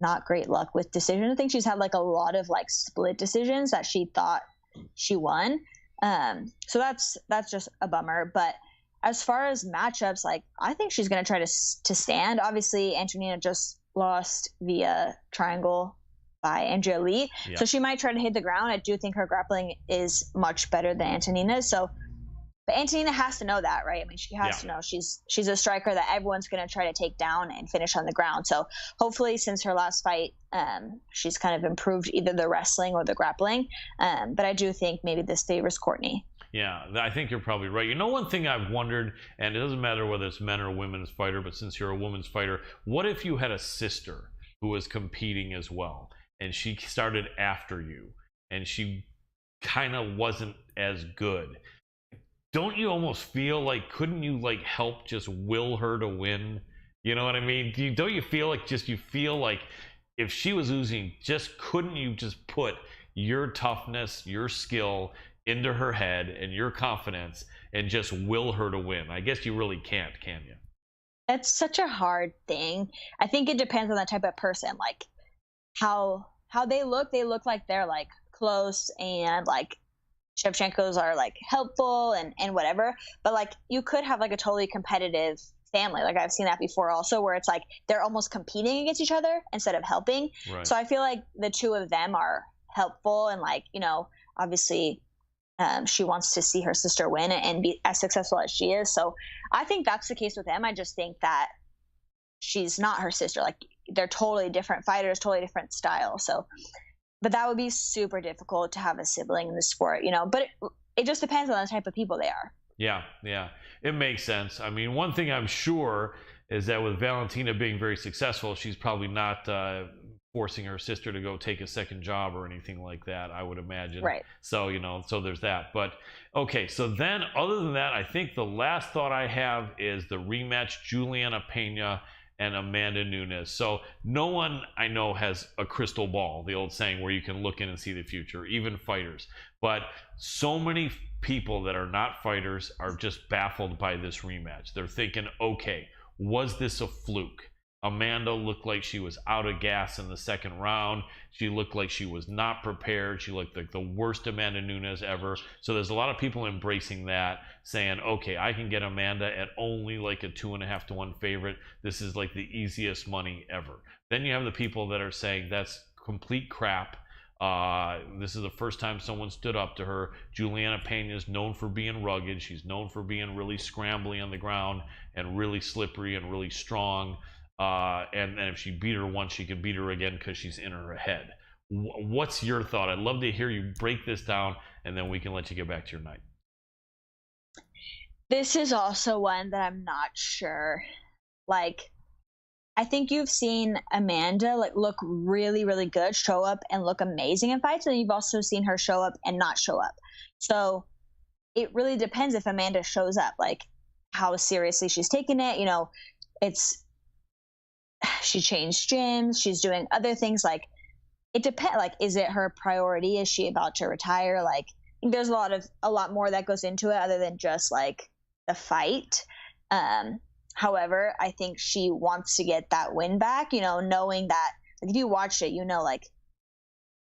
not great luck with decision. I think she's had like a lot of like split decisions that she thought she won. So that's just a bummer. But as far as matchups, like I think she's going to try to stand. Obviously, Antonina just lost via triangle by Andrea Lee. Yeah. So she might try to hit the ground. I do think her grappling is much better than Antonina's. So, but Antonina has to know that, right? I mean, she has to know she's a striker that everyone's going to try to take down and finish on the ground. So hopefully since her last fight, she's kind of improved either the wrestling or the grappling. But I do think maybe this favors Courtney. Yeah, I think you're probably right. You know, one thing I've wondered, and it doesn't matter whether it's men or women's fighter, but since you're a women's fighter, what if you had a sister who was competing as well, and she started after you, and she kind of wasn't as good? Don't you almost feel like, couldn't you like help just will her to win? You know what I mean? Don't you feel like if she was losing, couldn't you just put your toughness, your skill into her head and your confidence and just will her to win? I guess you really can't, can you? It's such a hard thing. I think it depends on the type of person, like how they look. They look like they're like close, and like Shevchenko's are like helpful and whatever, but like you could have like a totally competitive family. Like I've seen that before also, where it's like they're almost competing against each other instead of helping. Right. So I feel like the two of them are helpful, and like, obviously she wants to see her sister win and be as successful as she is. So I think that's the case with them. I just think that she's not her sister. Like they're totally different fighters, totally different style. So, but that would be super difficult to have a sibling in the sport, but it just depends on the type of people they are. Yeah. It makes sense. I mean, one thing I'm sure is that with Valentina being very successful, she's probably not forcing her sister to go take a second job or anything like that, I would imagine. Right. So, so there's that. But okay, so then other than that, I think the last thought I have is the rematch, Juliana Pena and Amanda Nunes. So no one I know has a crystal ball, the old saying where you can look in and see the future, even fighters. But so many people that are not fighters are just baffled by this rematch. They're thinking, okay, was this a fluke? Amanda looked like she was out of gas in the second round. She looked like she was not prepared. She looked like the worst Amanda Nunes ever. So there's a lot of people embracing that, saying, okay, I can get Amanda at only like a 2.5 to 1 favorite. This is like the easiest money ever. Then you have the people that are saying that's complete crap. This is the first time someone stood up to her. Juliana Pena is known for being rugged. She's known for being really scrambly on the ground and really slippery and really strong. And if she beat her once, she can beat her again because she's in her head. What's your thought? I'd love to hear you break this down, and then we can let you get back to your night. This is also one that I'm not sure. Like, I think you've seen Amanda like look really, really good, show up and look amazing in fights, and you've also seen her show up and not show up. So it really depends if Amanda shows up, like how seriously she's taking it. You know, she changed gyms, she's doing other things. Like, it depends. Like, is it her priority? Is she about to retire? Like, there's a lot more that goes into it other than just like the fight. However, I think she wants to get that win back, you know, knowing that, like, if you watched it, you know, like,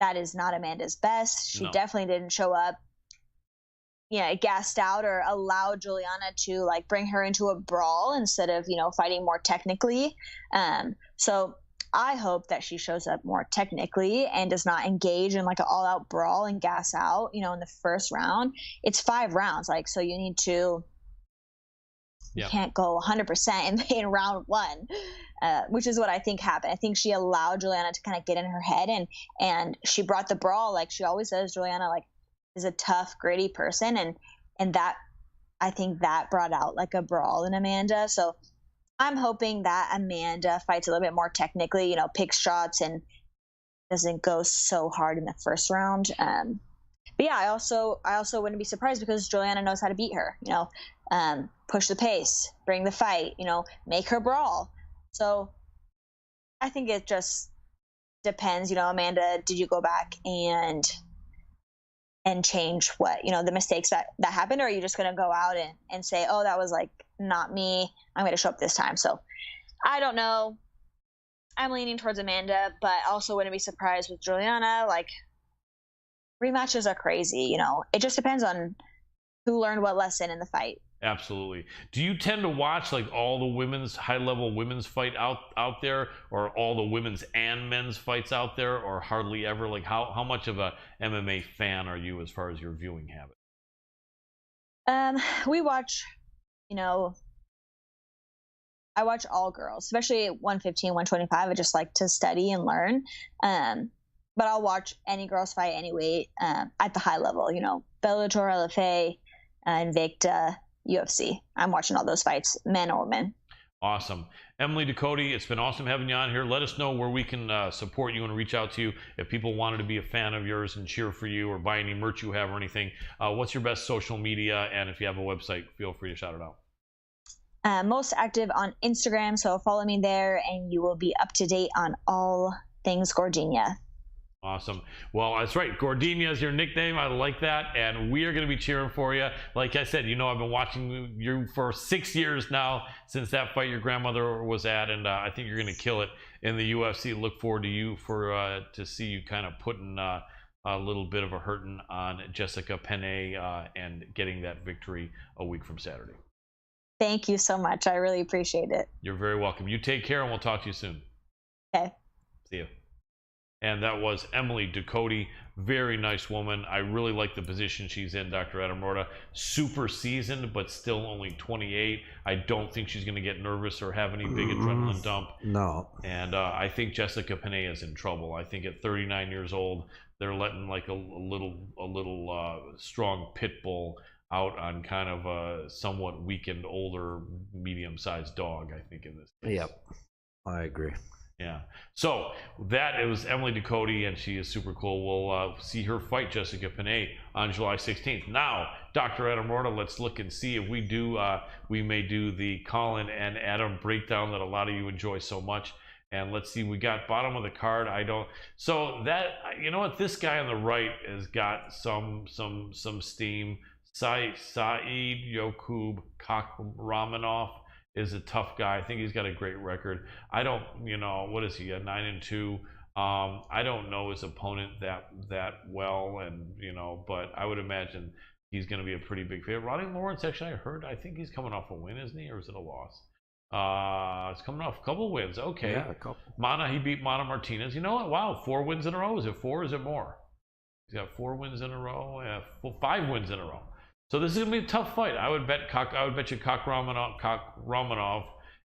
that is not Amanda's best. She definitely didn't show up, you know, gassed out or allowed Juliana to like bring her into a brawl instead of, you know, fighting more technically. So I hope that she shows up more technically and does not engage in like an all out brawl and gas out, you know, in the first round. It's 5 rounds. Like, so you need to, you can't go 100% in round 1, which is what I think happened. I think she allowed Juliana to kind of get in her head, and she brought the brawl. Like she always says, Juliana like is a tough, gritty person, and that, I think that brought out like a brawl in Amanda. So I'm hoping that Amanda fights a little bit more technically, you know, picks shots and doesn't go so hard in the first round. But yeah, I also wouldn't be surprised because Juliana knows how to beat her, you know, push the pace, bring the fight, you know, make her brawl. So I think it just depends, you know, Amanda, did you go back and change what, you know, the mistakes that happened, or are you just going to go out and say, oh, that was like not me, I'm going to show up this time? So I don't know. I'm leaning towards Amanda, but also wouldn't be surprised with Juliana. Like, rematches are crazy, you know, it just depends on who learned what lesson in the fight. Absolutely. Do you tend to watch like all the women's high-level women's fight out there, or all the women's and men's fights out there, or hardly ever? Like, how much of a MMA fan are you as far as your viewing habit? We watch, you know, I watch all girls, especially 115, 125. I just like to study and learn. But I'll watch any girls fight any weight at the high level, you know, Bellator, LFA, Invicta, UFC. I'm watching all those fights, men or women. Awesome. Emily Ducote, it's been awesome having you on here. Let us know where we can support you and reach out to you if people wanted to be a fan of yours and cheer for you or buy any merch you have or anything. What's your best social media? And if you have a website, feel free to shout it out. Most active on Instagram, so follow me there and you will be up to date on all things Gordina. Awesome. Well, that's right. Gordina is your nickname. I like that. And we are going to be cheering for you. Like I said, you know, I've been watching you for 6 years now since that fight your grandmother was at. And I think you're going to kill it in the UFC. Look forward to you to see you kind of putting a little bit of a hurting on Jessica Pena and getting that victory a week from Saturday. Thank you so much. I really appreciate it. You're very welcome. You take care and we'll talk to you soon. Okay. See you. And that was Emily Ducote. Very nice woman. I really like the position she's in, Dr. Adam Roorda. Super seasoned, but still only 28. I don't think she's going to get nervous or have any big adrenaline dump. No. And I think Jessica Pena is in trouble. I think at 39 years old, they're letting like a little strong pit bull out on kind of a somewhat weakened, older, medium-sized dog, I think, in this case. Yep. I agree. Yeah. So it was Emily Ducote, and she is super cool. We'll see her fight Jessica Pena on July 16th. Now, Dr. Adam Roorda, let's look and see if we may do the Colin and Adam breakdown that a lot of you enjoy so much. And let's see, we got bottom of the card. So that, you know what, this guy on the right has got some steam. Saeed Yokub Kakhramonov is a tough guy. I think he's got a great record. I don't, what is he? A 9-2. I don't know his opponent that well, and but I would imagine he's going to be a pretty big favorite. Ronnie Lawrence, actually, I think he's coming off a win, isn't he, or is it a loss? It's coming off a couple wins. Okay. Yeah, a couple. He beat Mana Martinez. You know what? Wow, 4 wins in a row. Is it 4? Is it more? He's got 4 wins in a row. Yeah, 5 wins in a row. So this is gonna be a tough fight. I would bet you Kok Romanov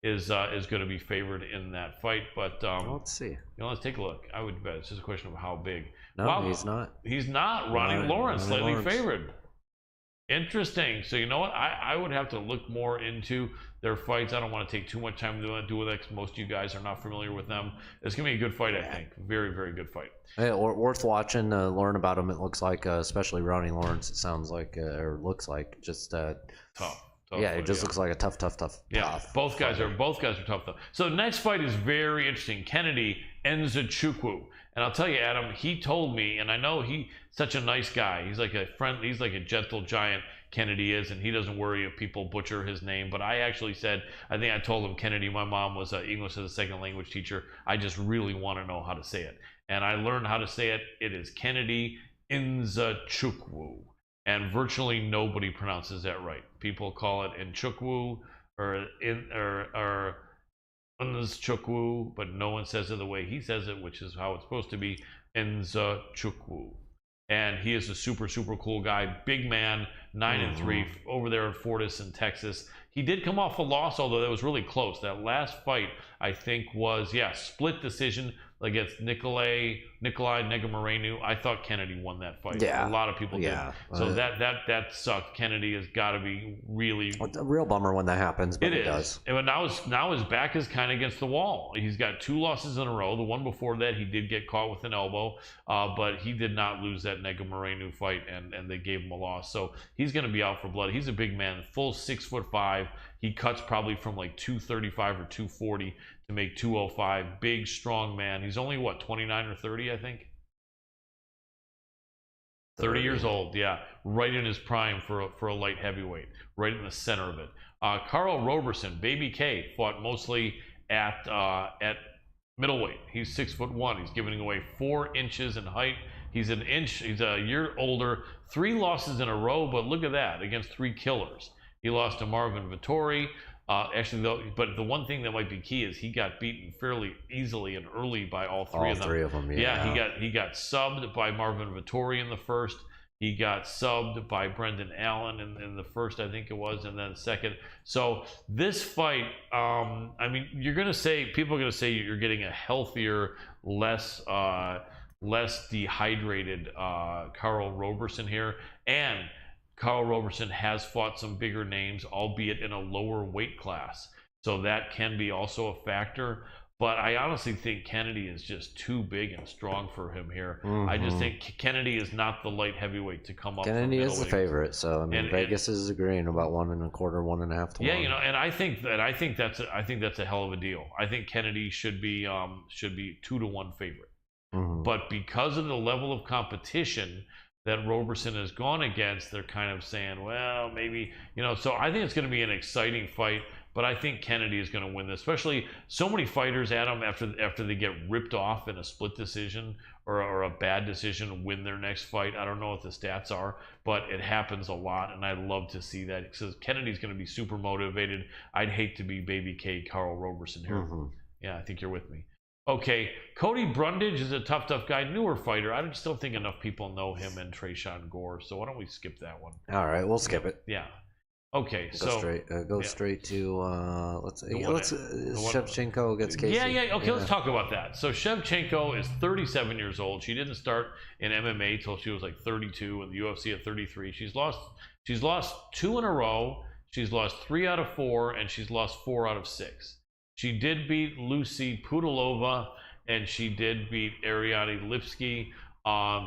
is going to be favored in that fight. But let's see. Let's take a look. I would bet it's just a question of how big. No, wow, he's not. He's not. Ronnie Lawrence, slightly Lawrence. favored. Interesting. So you know what? I would have to look more into their fights. I don't want to take too much time to do with it, because most of you guys are not familiar with them. It's gonna be a good fight, I think. Very, very good fight. Hey, worth watching. Learn about him. It looks like, especially Ronnie Lawrence. It sounds like, or looks like, just Tough. Yeah, it just looks like a tough. Yeah, both guys are tough though. So the next fight is very interesting. Kennedy Nzechukwu. And I'll tell you, Adam, he told me, and I know he's such a nice guy. He's like a friend. He's like a gentle giant, Kennedy is, and he doesn't worry if people butcher his name. But I actually said, I think I told him, Kennedy, my mom was English as a second language teacher. I just really want to know how to say it. And I learned how to say it. It is Kennedy Nzechukwu. And virtually nobody pronounces that right. People call it Nchukwu or Nzechukwu, but no one says it the way he says it, which is how it's supposed to be, Nzechukwu. And he is a super, super cool guy. Big man, 9-3, over there in Fortis in Texas. He did come off a loss, although that was really close. That last fight, I think, was, split decision against Nikolai Negumereanu. I thought Kennedy won that fight. Yeah. A lot of people did. So that sucked. Kennedy has got to be really... A real bummer when that happens, but it does. And now his back is kind of against the wall. He's got 2 losses in a row. The one before that, he did get caught with an elbow, but he did not lose that Negumereanu fight, and they gave him a loss. So he's going to be out for blood. He's a big man, full 6'5". He cuts probably from like 235 or 240 to make 205. Big, strong man. He's only, 29 or 30, I think? 30 years old, yeah. Right in his prime for a light heavyweight. Right in the center of it. Carl Roberson, Baby K, fought mostly at middleweight. He's 6'1". He's giving away 4 inches in height. He's a year older. 3 losses in a row, but look at that, against 3 killers. He lost to Marvin Vettori. But the one thing that might be key is he got beaten fairly easily and early by all 3 of them. 3 of them, yeah. He got subbed by Marvin Vettori in the first. He got subbed by Brendan Allen in the first, I think it was, and then second. So this fight, I mean, people are gonna say you're getting a healthier, less dehydrated Carl Roberson here, and Carl Roberson has fought some bigger names, albeit in a lower weight class. So that can be also a factor. But I honestly think Kennedy is just too big and strong for him here. I just think Kennedy is not the light heavyweight to come up. Kennedy is the favorite, so I mean, Vegas is agreeing about 1.25, 1.5 to 1. Yeah, and I think that's a hell of a deal. I think Kennedy should be 2-1 favorite. But because of the level of competition that Roberson has gone against, they're kind of saying, well, maybe, so I think it's going to be an exciting fight, but I think Kennedy is going to win this, especially so many fighters, Adam, after they get ripped off in a split decision or a bad decision, win their next fight. I don't know what the stats are, but it happens a lot, and I love to see that, because Kennedy's going to be super motivated. I'd hate to be Baby K Carl Roberson here. Yeah, I think you're with me. Okay, Cody Brundage is a tough guy, newer fighter. I just don't think enough people know him and Tresean Gore, so why don't we skip that one? All right, we'll skip it. Yeah. Okay, go straight to Shevchenko against Casey. Yeah. Okay, let's talk about that. So Shevchenko is 37 years old. She didn't start in MMA till she was like 32, and the UFC at 33. She's lost 2 in a row. She's lost 3 out of 4, and she's lost 4 out of 6. She did beat Lucy Pudilova, and she did beat Ariane Lipsky.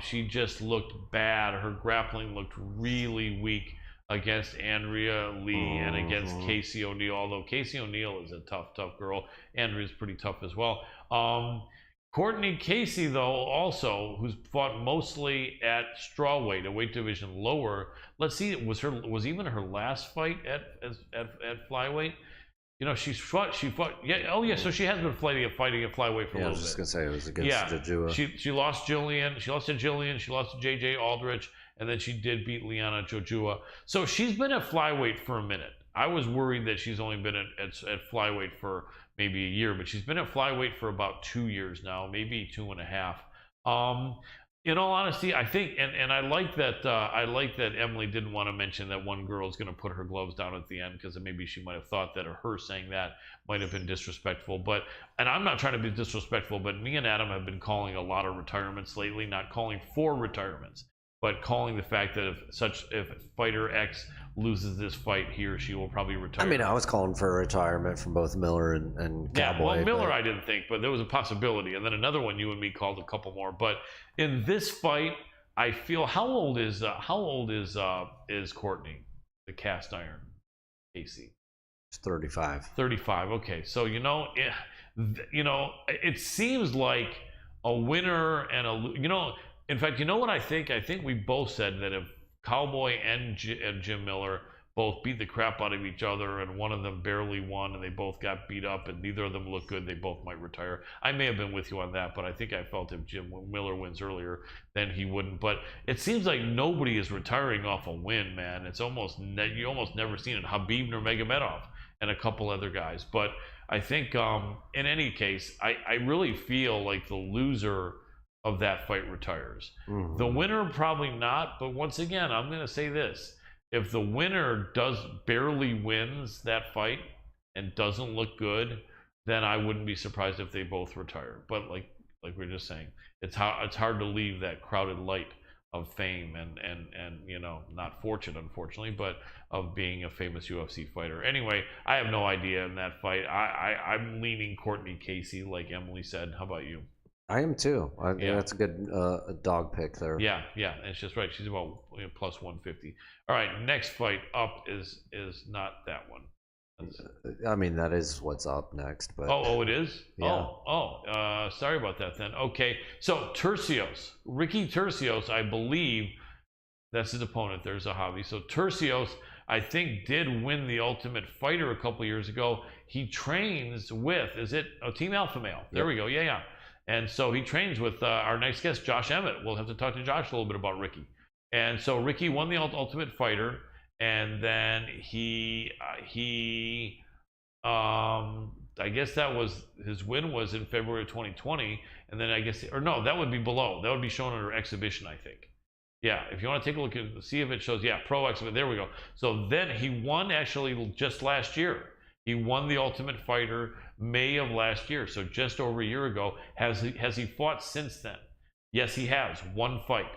She just looked bad. Her grappling looked really weak against Andrea Lee and against Casey O'Neill, although Casey O'Neill is a tough girl. Andrea's pretty tough as well. Courtney Casey, though, also, who's fought mostly at strawweight, a weight division lower. Let's see, was even her last fight at flyweight? You know, she fought. Yeah. Oh, yeah. So she has been fighting at flyweight for a Yeah, I little was just bit. gonna say it was against Yeah. Jojua. She lost Jillian. She lost to Jillian. She lost to JJ Aldrich, and then she did beat Liana Jojua. So she's been at flyweight for a minute. I was worried that she's only been at flyweight for maybe a year, but she's been at flyweight for about 2 years now, maybe 2.5. In all honesty, I think, and I like that. I like that Emily didn't want to mention that one girl is going to put her gloves down at the end, because maybe she might have thought that, or her saying that might have been disrespectful. But, and I'm not trying to be disrespectful, but me and Adam have been calling a lot of retirements lately, not calling for retirements, but calling the fact that if fighter X loses this fight, he or she will probably retire. I mean, I was calling for a retirement from both Miller and Cowboy. Yeah, well, Miller, but... I didn't think, but there was a possibility. And then another one, you and me called a couple more. But in this fight, I feel, how old is Courtney, the cast iron Casey? It's 35. 35. Okay, so it seems like a winner and in fact, you know what I think? I think we both said that if Cowboy and Jim Miller both beat the crap out of each other, and one of them barely won, and they both got beat up, and neither of them looked good, they both might retire. I may have been with you on that, but I think I felt if Jim Miller wins earlier, then he wouldn't. But it seems like nobody is retiring off a win, man. It's almost you almost never seen it. Khabib Nurmagomedov and a couple other guys. But I think in any case, I really feel like the loser of that fight retires. Mm-hmm. The winner probably not, but once again, I'm going to say this. If the winner barely wins that fight and doesn't look good, then I wouldn't be surprised if they both retire. But like we we're just saying, it's hard to leave that crowded light of fame and not fortune, unfortunately, but of being a famous UFC fighter. Anyway, I have no idea in that fight. I'm leaning Courtney Casey, like Emily said. How about you? I am too. Yeah. That's a good dog pick there. Yeah, it's just right. She's about plus 150. All right, next fight up is not that one. I mean, that is what's up next. But oh, it is. Yeah. Sorry about that then. Okay, so Ricky Turcios, I believe that's his opponent. There's a hobby. So Turcios, I think, did win the Ultimate Fighter a couple years ago. He trains with Team Alpha Male. There we go. Yeah. And so he trains with our next guest, Josh Emmett. We'll have to talk to Josh a little bit about Ricky. And so Ricky won the Ultimate Fighter, and then I guess that was his win was in February of 2020, and then that would be below. That would be shown under exhibition, I think. Yeah, if you want to take a look and see if it shows, pro exhibition. There we go. So then he won actually just last year. He won the Ultimate Fighter May of last year, so just over a year ago. Has he fought since then? Yes, he has. One fight.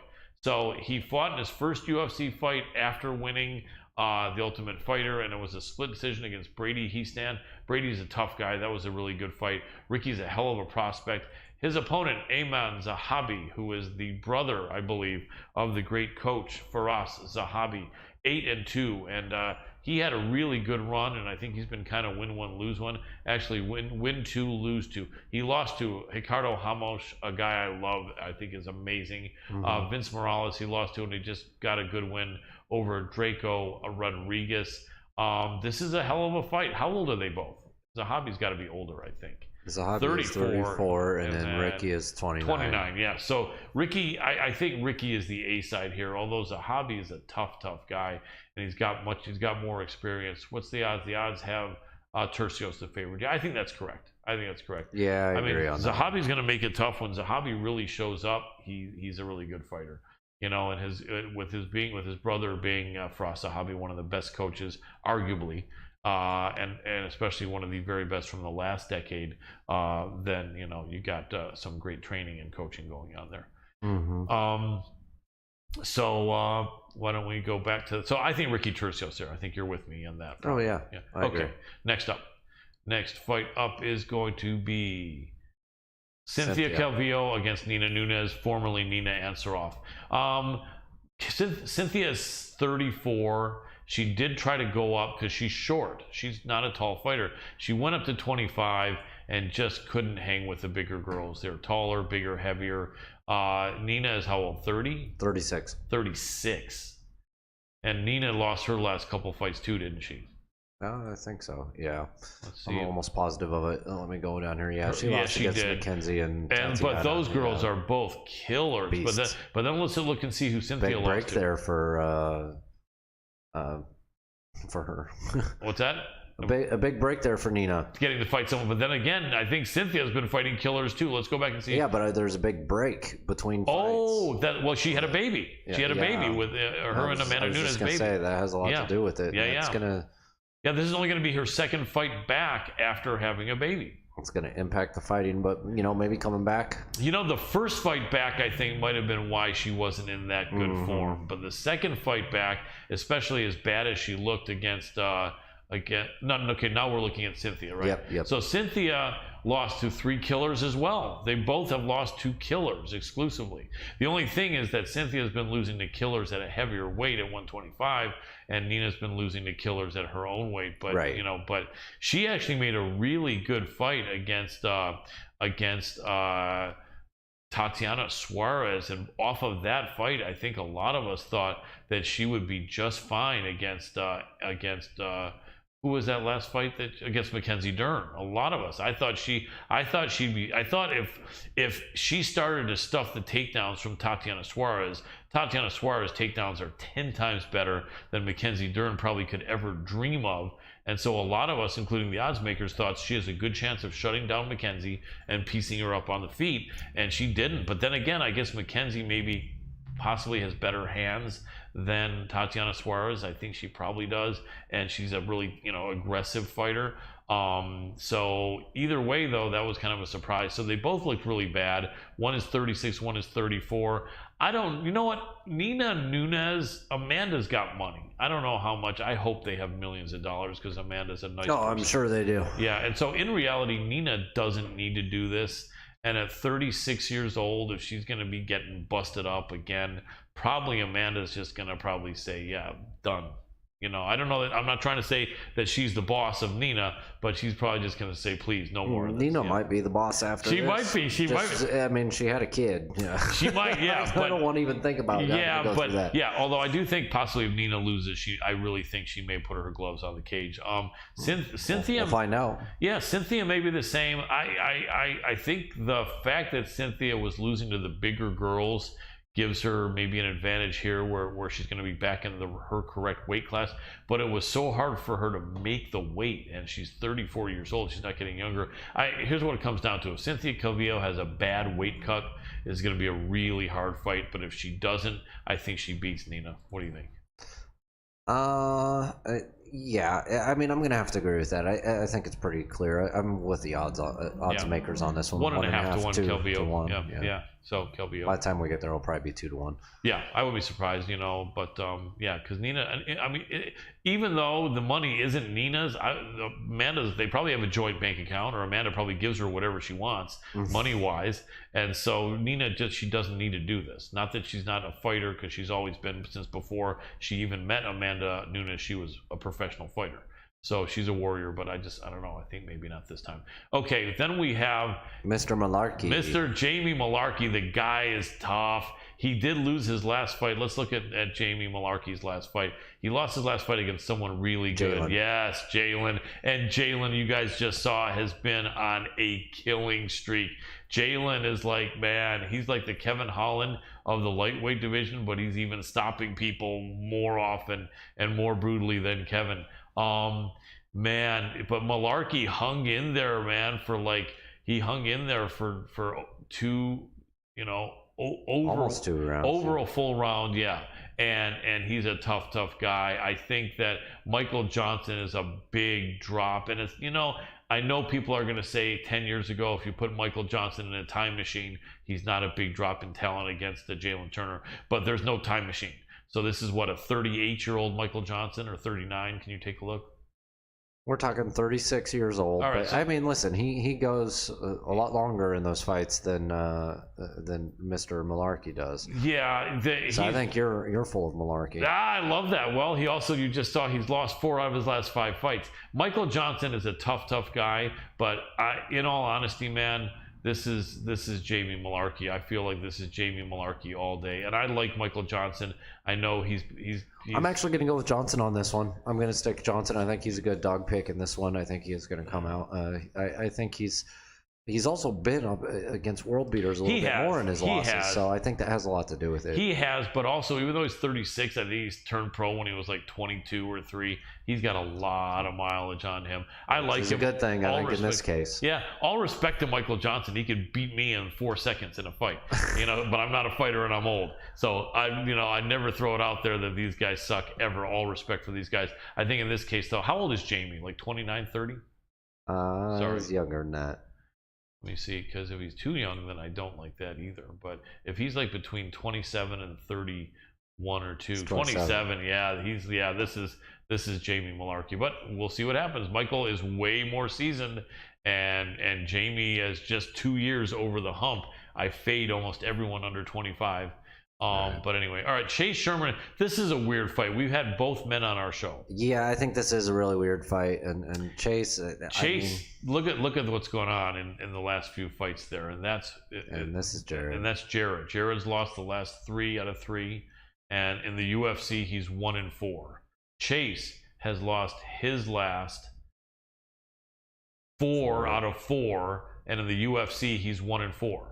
So he fought in his first UFC fight after winning the Ultimate Fighter, and it was a split decision against Brady Heastan. Brady's a tough guy. That was a really good fight. Ricky's a hell of a prospect. His opponent, Ayman Zahabi, who is the brother, I believe, of the great coach Firas Zahabi, 8-2, and he had a really good run, and I think he's been kind of win one, lose one. Actually, win two, lose two. He lost to Ricardo Ramos, a guy I love, I think is amazing. Mm-hmm. Vince Morales, he lost to, and he just got a good win over Draco Rodriguez. This is a hell of a fight. How old are they both? Zahabi's got to be older, I think. Zahabi is 34, and then Ricky is 29. 29, yeah. So Ricky, I think Ricky is the A side here, although Zahabi is a tough guy, and he's got more experience. What's the odds? The odds have Turcios the favorite. Yeah, I think that's correct. Yeah, I agree on that. Zahabi's going to make it tough. When Zahabi really shows up, he's a really good fighter. And with his brother being Firas Zahabi, one of the best coaches, arguably. And especially one of the very best from the last decade, then you got some great training and coaching going on there. Mm-hmm. So why don't we go back to? So I think Ricky Turcios there. I think you're with me on that. Oh yeah. I agree. Next fight up is going to be Cynthia Calvillo against Nina Nunes, formerly Nina Ansaroff. Cynthia is 34. She did try to go up because she's short. She's not a tall fighter. She went up to 25 and just couldn't hang with the bigger girls. They're taller, bigger, heavier. Nina is how old? 30? 36. 36. And Nina lost her last couple fights too, didn't she? I think so. Yeah, Let's I'm see. almost positive of it. Let me go down here. Yeah, she lost she against did. Mackenzie and But Tatiana. those girls are both killers. Beasts. But then let's look and see who Cynthia big lost break to. there for her. What's that? A big break there for Nina. Getting to fight someone, but then again, I think Cynthia's been fighting killers too. Let's go back and see. Yeah, but there's a big break between fights. Oh, she had a baby. She had a baby with her and Amanda Nunes' I was just gonna baby. say that has a lot to do with it. Yeah, this is only going to be her second fight back after having a baby. It's going to impact the fighting, but maybe coming back. The first fight back, I think, might have been why she wasn't in that good form. But the second fight back, especially as bad as she looked against now we're looking at Cynthia, right? Yep. So Cynthia lost to 3 killers as well. They both have lost to killers exclusively. The only thing is that Cynthia's been losing to killers at a heavier weight at 125, and Nina's been losing to killers at her own weight. But but she actually made a really good fight against Tatiana Suarez, and off of that fight, I think a lot of us thought that she would be just fine against who was that last fight against Mackenzie Dern? A lot of us. I thought if she started to stuff the takedowns from Tatiana Suarez takedowns are 10 times better than Mackenzie Dern probably could ever dream of. And so a lot of us, including the odds makers, thought she has a good chance of shutting down Mackenzie and piecing her up on the feet, and she didn't. But then again, I guess Mackenzie maybe possibly has better hands than Tatiana Suarez. I think she probably does, and she's a really aggressive fighter. So either way, though, that was kind of a surprise. So they both looked really bad. One is 36, one is 34. You know what? Nina Nunes, Amanda's got money. I don't know how much. I hope they have millions of dollars because Amanda's a nice person. I'm sure they do. Yeah, and so in reality, Nina doesn't need to do this. And at 36 years old, if she's going to be getting busted up again, probably Amanda's just going to probably say, yeah, done. I don't know that. I'm not trying to say that she's the boss of Nina, but she's probably just going to say, please, no more of this. Nina might be the boss after she this. Might be. She might. I mean, she had a kid. Yeah. She might. Yeah. I don't want to even think about that. Yeah, but yeah. Although I do think possibly if Nina loses, I really think she may put her gloves on the cage. Cynthia. We'll find out. Yeah, Cynthia may be the same. I think the fact that Cynthia was losing to the bigger girls gives her maybe an advantage here where she's going to be back in her correct weight class. But it was so hard for her to make the weight, and she's 34 years old. She's not getting younger. Here's what it comes down to. If Cynthia Calvillo has a bad weight cut, it's going to be a really hard fight. But if she doesn't, I think she beats Nina. What do you think? Yeah, I mean, I'm gonna have to agree with that. I think it's pretty clear. I'm with the odds makers on this one. 1.5 to 1 Calvillo. Yeah. So Calvillo. By the time we get there, it'll probably be 2-1. Yeah, I would be surprised, but yeah, because Nina. I mean, even though the money isn't Nina's, Amanda's. They probably have a joint bank account, or Amanda probably gives her whatever she wants, money-wise, and so Nina she doesn't need to do this. Not that she's not a fighter, because she's always been since before she even met Amanda Nunes. She was a professional fighter. So she's a warrior, but I don't know. I think maybe not this time. Okay, then we have Mr. Malarkey. Mr. Jamie Malarkey. The guy is tough. He did lose his last fight. Let's look at Jamie Malarkey's last fight. He lost his last fight against someone really good. Jalen. Yes, Jalen. And Jalen, you guys just saw, has been on a killing streak. Jalen is like, man, he's like the Kevin Holland of the lightweight division, but he's even stopping people more often and more brutally than Kevin. Man, but Malarkey hung in there, man, he hung in there for two, almost 2 rounds. Over a full round, yeah. And he's a tough guy. I think that Michael Johnson is a big drop, and it's, I know people are going to say 10 years ago, if you put Michael Johnson in a time machine, he's not a big drop in talent against the Jalen Turner, but there's no time machine. So this is what, a 38-year-old Michael Johnson, or 39? Can you take a look? We're talking 36 years old. All right, but I mean, listen, he goes a lot longer in those fights than Mr. Malarkey does. Yeah. So I think you're full of Malarkey. I love that. Well, you just saw he's lost 4 out of his last 5 fights. Michael Johnson is a tough guy, but in all honesty, man, This is Jamie Malarkey. I feel like this is Jamie Malarkey all day, and I like Michael Johnson. I know he's I'm actually going to go with Johnson on this one. I'm going to stick Johnson. I think he's a good dog pick in this one. I think he is going to come out. I think he's also been up against world beaters a little bit more in his losses, so I think that has a lot to do with it. He has, but also, even though he's 36, I think he's turned pro when he was like 22 or 3. He's got a lot of mileage on him. I like him. It's a good thing, I think, in this case. Yeah, all respect to Michael Johnson. He could beat me in 4 seconds in a fight, but I'm not a fighter and I'm old. So I never throw it out there that these guys suck ever. All respect for these guys. I think in this case, though, how old is Jamie? Like 29, 30? Sorry. He's younger than that. Let me see, because if he's too young, then I don't like that either. But if he's like between 27 and 31 or 2, 27, this is Jamie Malarkey. But we'll see what happens. Michael is way more seasoned, and Jamie is just 2 years over the hump. I fade almost everyone under 25. But anyway, all right, Chase Sherman. This is a weird fight. We've had both men on our show. Yeah, I think this is a really weird fight, and Chase. Look at what's going on in the last few fights there, and this is Jared. And that's Jared. Jared's lost the last 3 out of 3, and in the UFC he's 1-4. Chase has lost his last 4 out of 4, and in the UFC he's 1-4.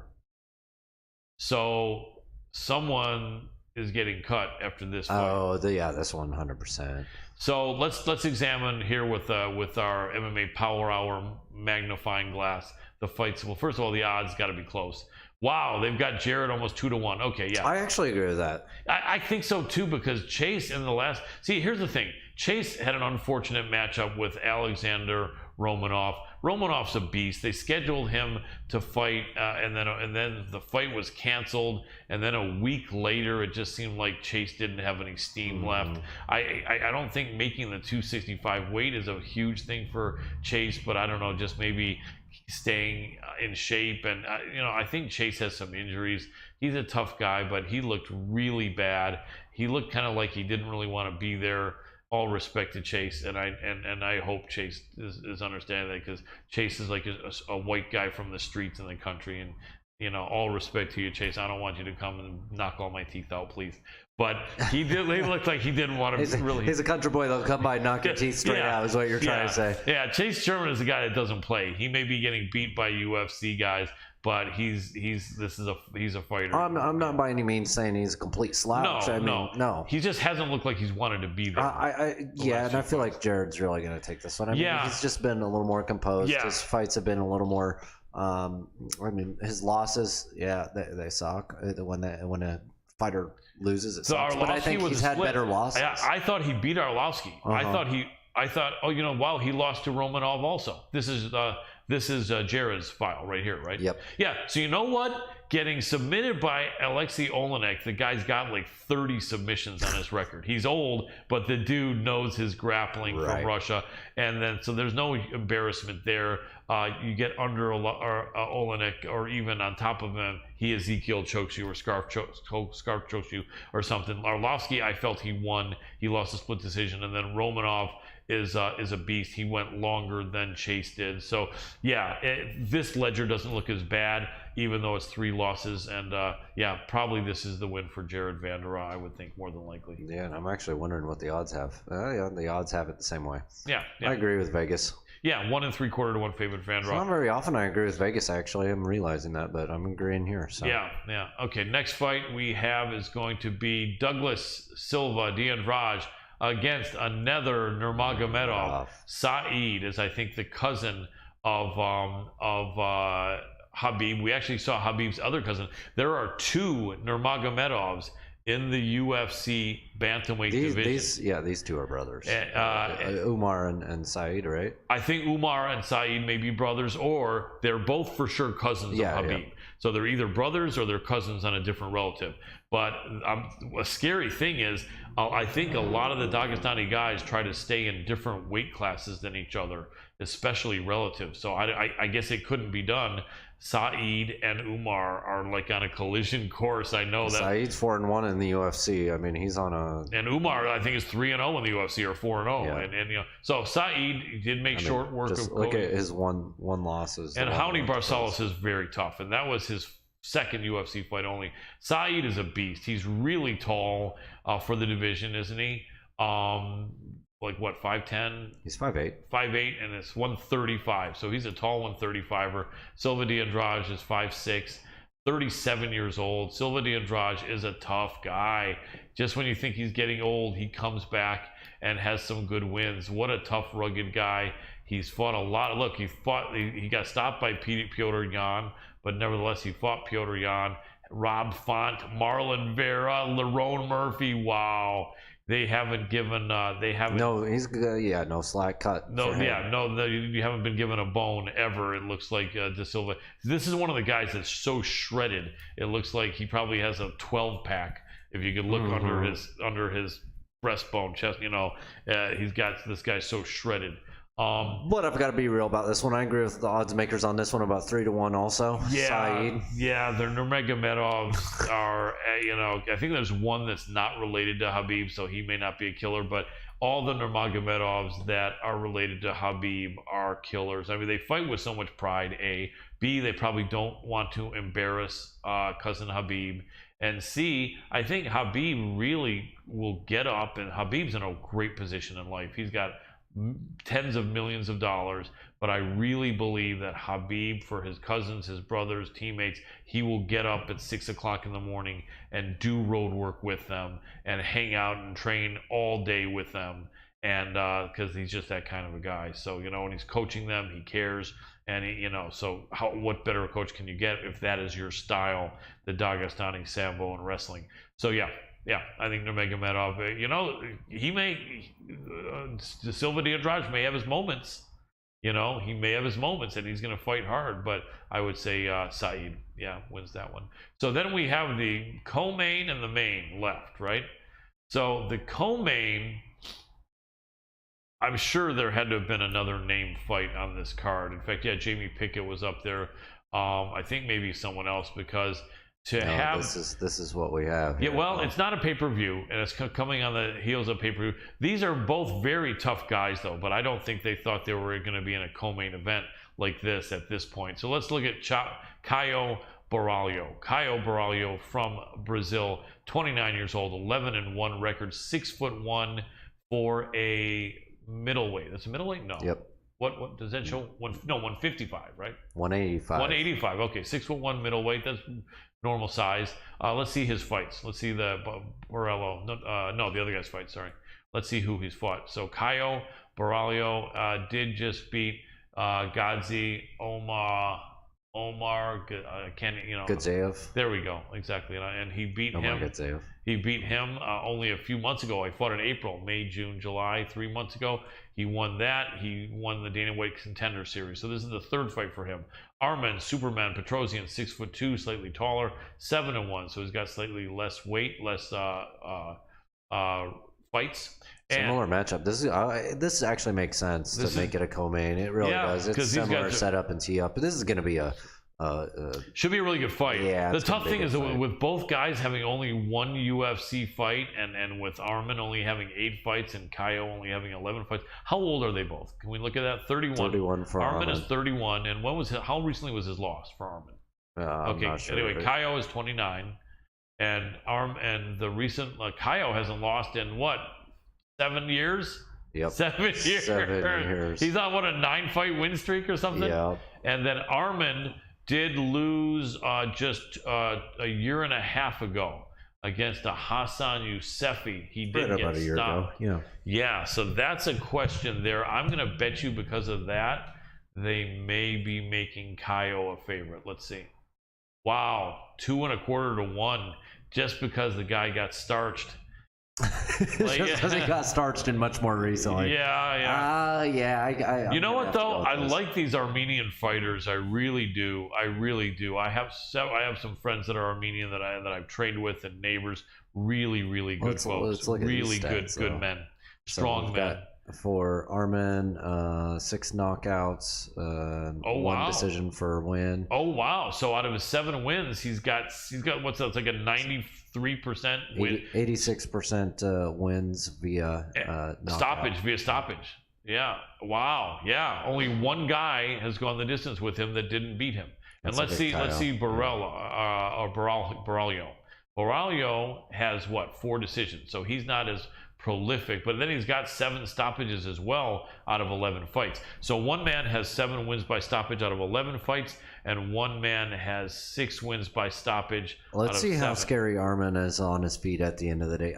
So someone is getting cut after this fight. This one 100%. So let's examine here with our MMA Power Hour magnifying glass the fights. Well, first of all, the odds got to be close. Wow, they've got Jared almost 2-1. Okay, yeah. I actually agree with that. I think so too, because Chase in the last... See, here's the thing. Chase had an unfortunate matchup with Alexander Romanov. Romanov's a beast. They scheduled him to fight, and then the fight was canceled. And then a week later, it just seemed like Chase didn't have any steam left. I don't think making the 265 weight is a huge thing for Chase, but I don't know, just maybe staying in shape. And I think Chase has some injuries. He's a tough guy, but he looked really bad. He looked kind of like he didn't really want to be there. All respect to Chase, and I hope Chase is understanding that, because Chase is like a white guy from the streets in the country, and all respect to you, Chase. I don't want you to come and knock all my teeth out, please. But he looked like he didn't want to really. He's a country boy that'll come by and knock your teeth straight out, is what you're trying to say. Yeah, Chase Sherman is a guy that doesn't play. He may be getting beat by UFC guys, but he's a fighter. I'm not by any means saying he's a complete slouch. No. He just hasn't looked like he's wanted to be there. And I feel like Jared's really going to take this one. He's just been a little more composed. Yeah. His fights have been a little more. His losses, they suck. When a fighter loses, it sucks. But I think he's had better losses. I thought he beat Arlovsky. I thought, he lost to Romanov also. This is Jared's file right here, right? Yep. Yeah, so you know what? Getting submitted by Alexei Olenek, the guy's got like 30 submissions on his record. He's old, but the dude knows his grappling from Russia. And then, so there's no embarrassment there. You get under Olenek, or even on top of him, he Ezekiel chokes you or scarf chokes you or something. Arlovsky, I felt he won. He lost a split decision. And then Romanov is a beast. He went longer than Chase did. So this ledger doesn't look as bad, even though it's 3 losses. And probably this is the win for Jared Vanderaa, I would think, more than likely. Yeah, and I'm actually wondering what the odds have. The odds have it the same way. Yeah. I agree with Vegas. Yeah, 1 3/4 to 1 favorite Vanderaa. It's not very often I agree with Vegas, actually. I'm realizing that, but I'm agreeing here. So. Yeah. Okay, next fight we have is going to be Douglas Silva D'Andrade against another Nurmagomedov. Saeed is, I think, the cousin of Khabib. We actually saw Khabib's other cousin. There are 2 Nurmagomedovs in the UFC bantamweight division. These 2 are brothers. Umar and Saeed, right? I think Umar and Saeed may be brothers, or they're both for sure cousins of Khabib. Yeah. So they're either brothers or they're cousins on a different relative. But a scary thing is, I think a lot of the Dagestani guys try to stay in different weight classes than each other. especially relative. So I guess it couldn't be done. Saeed and Umar are like on a collision course. I know that. Saeed's 4-1 in the UFC. I mean, he's on a. And Umar, I think, is 3-0 in the UFC, or 4-0. Yeah. And you know, so Saeed did make short work just of look Cody. at his one losses. And Raoni Barcelos is very tough, and that was his second UFC fight only. Saeed is a beast. He's really tall for the division, isn't he? Like what, 5'10"? He's 5'8". 5'8", and it's 135. So he's a tall 135er. Silva de Andrade is 5'6", 37 years old. Silva de Andrade is a tough guy. Just when you think he's getting old, he comes back and has some good wins. What a tough, rugged guy. He's fought a lot. Look, he got stopped by Piotr Jan, but nevertheless, he fought Piotr Jan, Rob Font, Marlon Vera, Lerone Murphy. Wow. They haven't given. No, he's good. Yeah, no slack cut. No, you haven't been given a bone ever. It looks like De Silva. This is one of the guys that's so shredded. It looks like he probably has a 12-pack. If you could look under his breastbone, chest, you know, he's got this guy so shredded. But I've got to be real about this one. I agree with the odds makers on this one, about 3-1 also. Saeed. Yeah, the Nurmagomedovs are, you know, I think there's one that's not related to Habib, so he may not be a killer, but all the Nurmagomedovs that are related to Habib are killers. I mean, they fight with so much pride, A. B, they probably don't want to embarrass cousin Habib. And C, I think Habib really will get up, and Habib's in a great position in life. He's got tens of millions of dollars, but I really believe that Habib, for his cousins, his brothers, teammates, he will get up at 6 o'clock in the morning and do road work with them and hang out and train all day with them, and because he's just that kind of a guy. So, you know, when he's coaching them, he cares. And he, you know, so what better a coach can you get if that is your style, the Dagestani Sambo and wrestling? So yeah, I think Nurmagomedov, you know, he may, Silva de Andrade may have his moments, you know, he may have his moments and he's going to fight hard, but I would say Saeed, wins that one. So then we have the co-main and the main left, right? So the co-main, I'm sure there had to have been another name fight on this card. In fact, Jamie Pickett was up there. I think maybe someone else, because this is what we have here. Yeah, well, it's not a pay-per-view, and it's coming on the heels of pay-per-view. These are both very tough guys, though, but I don't think they thought they were going to be in a co-main event like this at this point. So let's look at Caio Borralho. Caio Borralho from Brazil, 29 years old, 11-1 record, 6'1" for a middleweight. That's a middleweight? No. Yep. What does that show? 155, right? 185. 185. Okay, 6'1" middleweight. That's normal size. Let's see his fights. Let's see the Borralho. No, the other guy's fight. Sorry. Let's see who he's fought. So Caio Borralho did just beat Gadzi Omar. Gadzaev. There we go. Exactly. And he beat him. Gadzaev. He beat him only a few months ago. I fought in April, May, June, July, 3 months ago. He won that. He won the Dana White Contender Series. So this is the third fight for him. Armen Superman Petrosian, 6'2", slightly taller, 7-1. So he's got slightly less weight, less fights. Similar matchup. This actually makes sense to make it a co-main. It really does. It's similar setup and tee up. But this is going to be should be a really good fight. Yeah. The tough thing is that with both guys having only one UFC fight, and with Armen only having 8 fights and Caio only having 11 fights, how old are they both? Can we look at that? 31. 31 for Armen. Armen is 31, and how recently was his loss for Armen? I'm not sure. Anyway, Caio is 29, and the recent Caio hasn't lost in what? 7 years? Yep. 7 years. 7 years. He's on, what, a 9-fight win streak or something? Yeah. And then Armen did lose just a year and a half ago against a Hassan Yousefi. He did about a year stopped. ago. Yeah, so that's a question there. I'm going to bet you because of that, they may be making Caio a favorite. Let's see. Wow, 2.25 to 1 just because the guy got starched. Just because he got starched in much more recently. Yeah. You know what though? I like these Armenian fighters. I really do. I have some friends that are Armenian that I've trained with, and neighbors. Really good folks. Let's look at really these stats, good men. Strong men. for Armin, 6 knockouts, one decision for a win. Oh wow! So out of his 7 wins, he's got what's that? It's like a 93% win. 86% wins via stoppage. Yeah. Wow. Yeah. Only one guy has gone the distance with him that didn't beat him. And let's see Borrello. Borrello has 4 decisions, so he's not as prolific, but then he's got 7 stoppages as well out of 11 fights. So one man has 7 wins by stoppage out of 11 fights, and one man has 6 wins by stoppage. Let's see 7. how scary Armin is on his feet at the end of the day.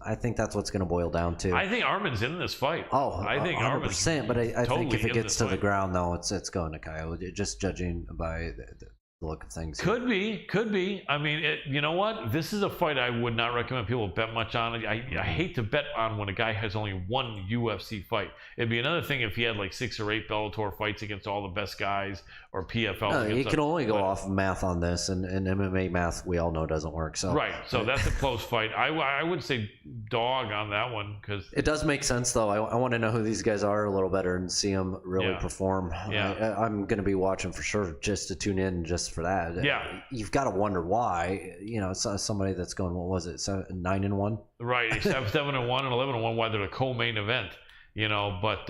I think that's what's going to boil down to. I think Armin's in this fight. Oh, I think 100%. But I totally think if it gets to the fight. ground, though, it's going to KO. Just judging by the look of things. Could be. I mean, you know what? This is a fight I would not recommend people bet much on. I hate to bet on when a guy has only 1 UFC fight. It'd be another thing if he had like 6 or 8 Bellator fights against all the best guys or PFL. No, you can only go off math on this, and MMA math we all know doesn't work. So right, so that's a close fight. I would say dog on that one because it does make sense though. I want to know who these guys are a little better and see them really perform. Yeah. I'm going to be watching for sure just to tune in just for that. Yeah, you've got to wonder why. You know, somebody that's going, what was it, 9-1? Right, 7-1 and 11-1. Why they're the co-main event. You know, but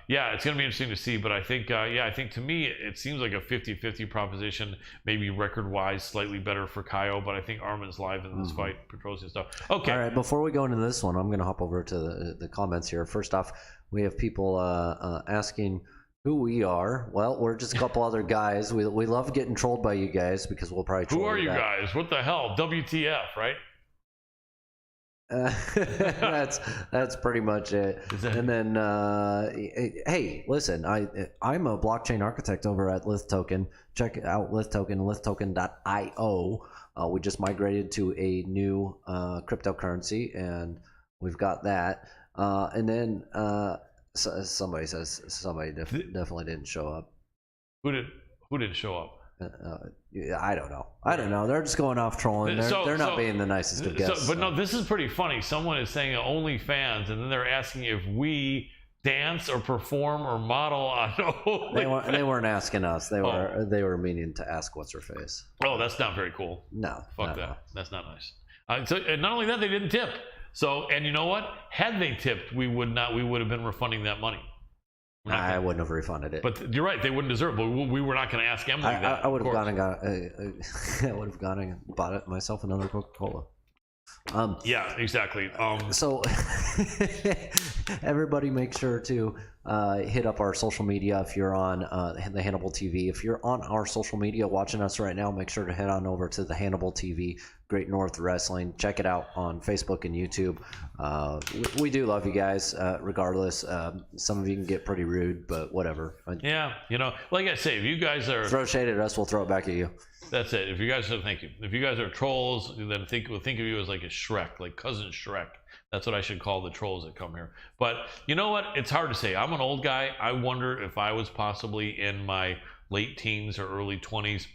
it's going to be interesting to see. But I think, I think to me, it seems like a 50-50 proposition, maybe record-wise, slightly better for Kaio. But I think Armin's live in this fight, Petrosian stuff. Okay. All right, before we go into this one, I'm going to hop over to the comments here. First off, we have people asking who we are. Well, we're just a couple other guys. We love getting trolled by you guys because we'll probably troll Who are you back. guys? What the hell? WTF, right? That's pretty much it. And then hey, listen, I'm a blockchain architect over at LithToken. Check out LithToken, lithtoken.io. We just migrated to a new cryptocurrency, and we've got that. And then somebody says somebody definitely didn't show up. Who didn't show up? I don't know. They're just going off trolling. They're not being the nicest of guests. But no, this is pretty funny. Someone is saying OnlyFans, and then they're asking if we dance or perform or model on OnlyFans. They weren't asking us. They were meaning to ask what's her face. Oh, that's not very cool. No, fuck that. No. That's not nice. So and not only that, they didn't tip. So, and you know what? Had they tipped, we would have been refunding that money. I wouldn't have refunded it. But you're right; they wouldn't deserve it. But we were not going to ask Emily that. I would have gone and I would have gone and bought it myself another Coca-Cola. Yeah, exactly. So everybody, make sure to hit up our social media. If you're on the Hannibal TV, if you're on our social media watching us right now, make sure to head on over to the Hannibal TV, Great North Wrestling. Check it out on Facebook and YouTube. We do love you guys, regardless. Some of you can get pretty rude, but whatever. Yeah, you know, like I say, if you guys are throw shade at us, we'll throw it back at you. That's it. If you guys are, thank you. If you guys are trolls, then we'll think of you as like a Shrek, like cousin Shrek. That's what I should call the trolls that come here. But you know what? It's hard to say. I'm an old guy. I wonder if I was possibly in my late teens or early 20s,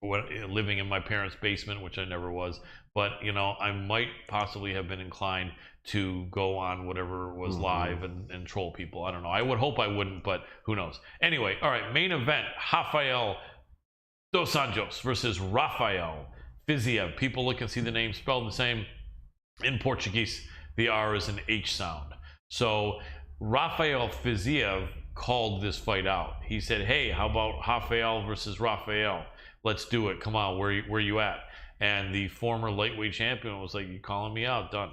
living in my parents' basement, which I never was. But you know, I might possibly have been inclined to go on whatever was live and troll people. I don't know. I would hope I wouldn't, but who knows? Anyway, all right. Main event: Rafael Dos Anjos versus Rafael Fiziev. People look and see the name spelled the same. In Portuguese, the R is an H sound. So Rafael Fiziev called this fight out. He said, hey, how about Rafael versus Rafael? Let's do it. Come on, where you at? And the former lightweight champion was like, you calling me out? Done.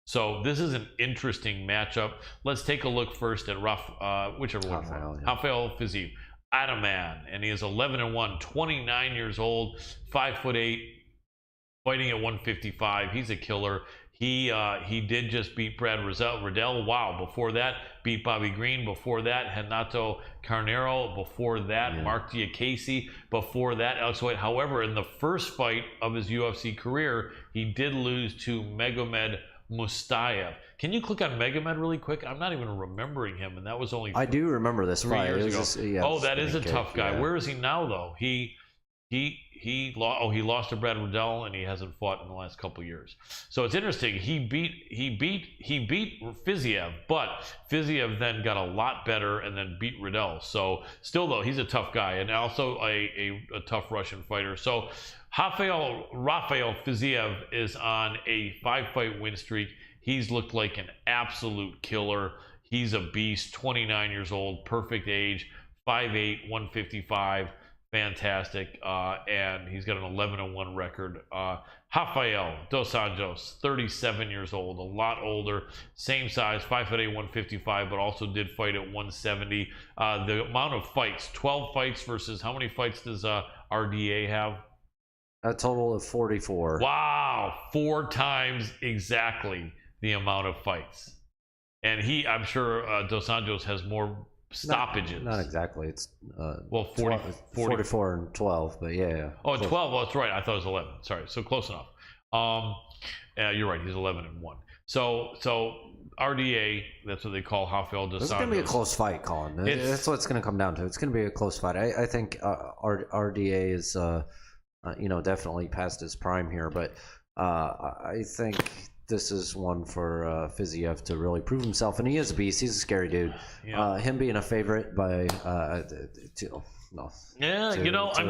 So this is an interesting matchup. Let's take a look first at whichever one. Rafael Fiziev. Ataman, and he is 11-1, 29 years old, 5'8", fighting at 155. He's a killer. He did just beat Brad Riddell. Wow. Before that, beat Bobby Green. Before that, Renato Carneiro. Before that, Mark Diakese. Before that, Alex White. However, in the first fight of his UFC career, he did lose to Magomed Mustayev. Can you click on Magomed really quick? I'm not even remembering him, and that was only I do remember this 3 fight. years ago. That is a tough guy. Where is he now, though? He he lost to Brad Riddell, and he hasn't fought in the last couple years. So it's interesting. He beat Fiziev, but Fiziev then got a lot better and then beat Riddell. So still though, he's a tough guy and also a tough Russian fighter. So Rafael Fiziev is on a 5-fight win streak. He's looked like an absolute killer. He's a beast. 29 years old, perfect age, 5'8", 155. Fantastic, and he's got an 11-1 record. Rafael dos Anjos, 37 years old, a lot older, same size, 5'8", 155, but also did fight at 170. The amount of fights, 12 fights versus how many fights does RDA have? A total of 44. Wow, 4 times exactly the amount of fights. And I'm sure dos Anjos has more stoppages. Not exactly. It's 44 and 12, but yeah. Oh, 12. Well, that's right. I thought it was 11. Sorry. So close enough. You're right. He's 11-1. So RDA, that's what they call Rafael dos Anjos. This is going to be a close fight, Colin. That's what it's going to come down to. It's going to be a close fight. I think RDA is, definitely past his prime here, but I think this is one for Fiziev to really prove himself, and he is a beast. He's a scary dude. Yeah. Him being a favorite by 2 and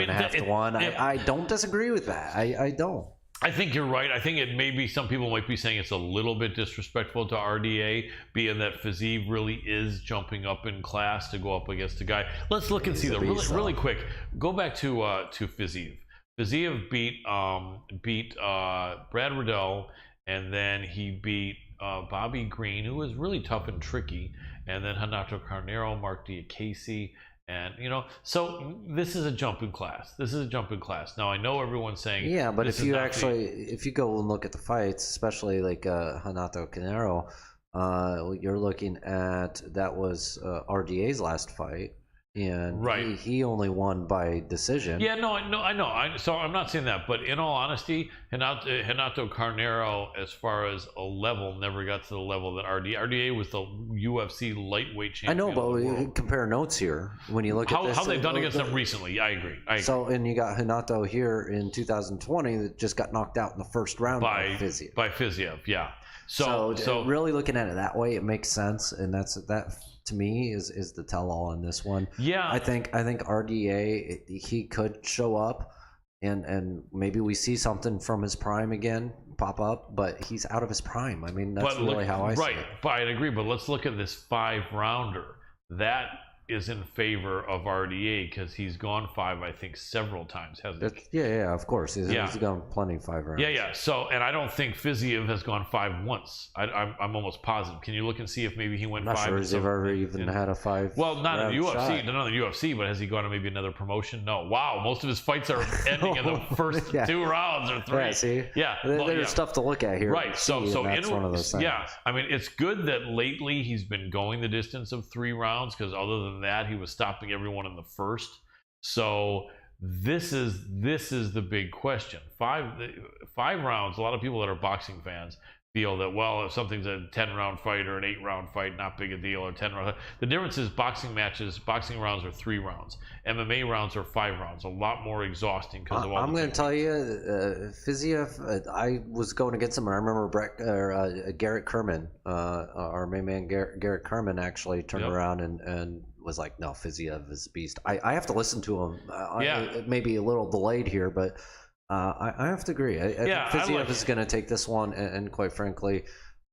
a half to 1. I don't disagree with that. I don't. I think you're right. I think it may be, some people might be saying it's a little bit disrespectful to RDA, being that Fiziev really is jumping up in class to go up against a guy. Let's look and see though. Really quick. Go back to Fiziev. Fiziev beat Brad Riddell. And then he beat Bobby Green, who was really tough and tricky. And then Renato Carneiro, Mark Diakese. And, so this is a jump in class. Now, I know everyone's saying... Yeah, but if you go and look at the fights, especially like Renato Carneiro, you're looking at, that was RDA's last fight. And right. he only won by decision. Yeah, no, I know. So I'm not saying that, but in all honesty, Renato Carneiro, as far as a level, never got to the level that RDA was the UFC lightweight champion. I know, but we compare notes here when you look at this. How they've done against them recently. I agree. So, and you got Renato here in 2020 that just got knocked out in the first round by Fiziev. By Fiziev, yeah. So really looking at it that way, it makes sense, and that to me is the tell-all on this one. Yeah, I think RDA, he could show up, and maybe we see something from his prime again pop up, but he's out of his prime. I mean, that's really how I see it. Right, I agree. But let's look at this 5-rounder. That is in favor of RDA because he's gone 5, I think, several times, hasn't he? Yeah, of course. He's gone plenty 5 rounds. Yeah. So, and I don't think Fiziev has gone 5 once. I'm almost positive. Can you look and see if maybe he went 5? I'm not sure he's ever even had a 5. Well, not in the UFC. Not in the UFC, but has he gone to maybe another promotion? No. Wow, most of his fights are ending in the first 2 rounds or 3. Yeah, see? Yeah. There's stuff to look at here. Right. So that's one of those things. Yeah. I mean, it's good that lately he's been going the distance of 3 rounds because other than that, he was stopping everyone in the first. So this is the big question. 5 rounds. A lot of people that are boxing fans feel that, well, if something's a 10-round fight or an 8-round fight, not big a deal, or 10-round. The difference is boxing rounds are 3 rounds. MMA rounds are 5 rounds. A lot more exhausting because of all. I'm going to tell you, Fiziev, I was going against him. I remember Garrett Kerman, our main man Garrett Kerman, actually turned around and was like, no, Fiziev is a beast. I have to listen to him. It may be a little delayed here, but I have to agree. I think Fiziev is going to take this one, and quite frankly,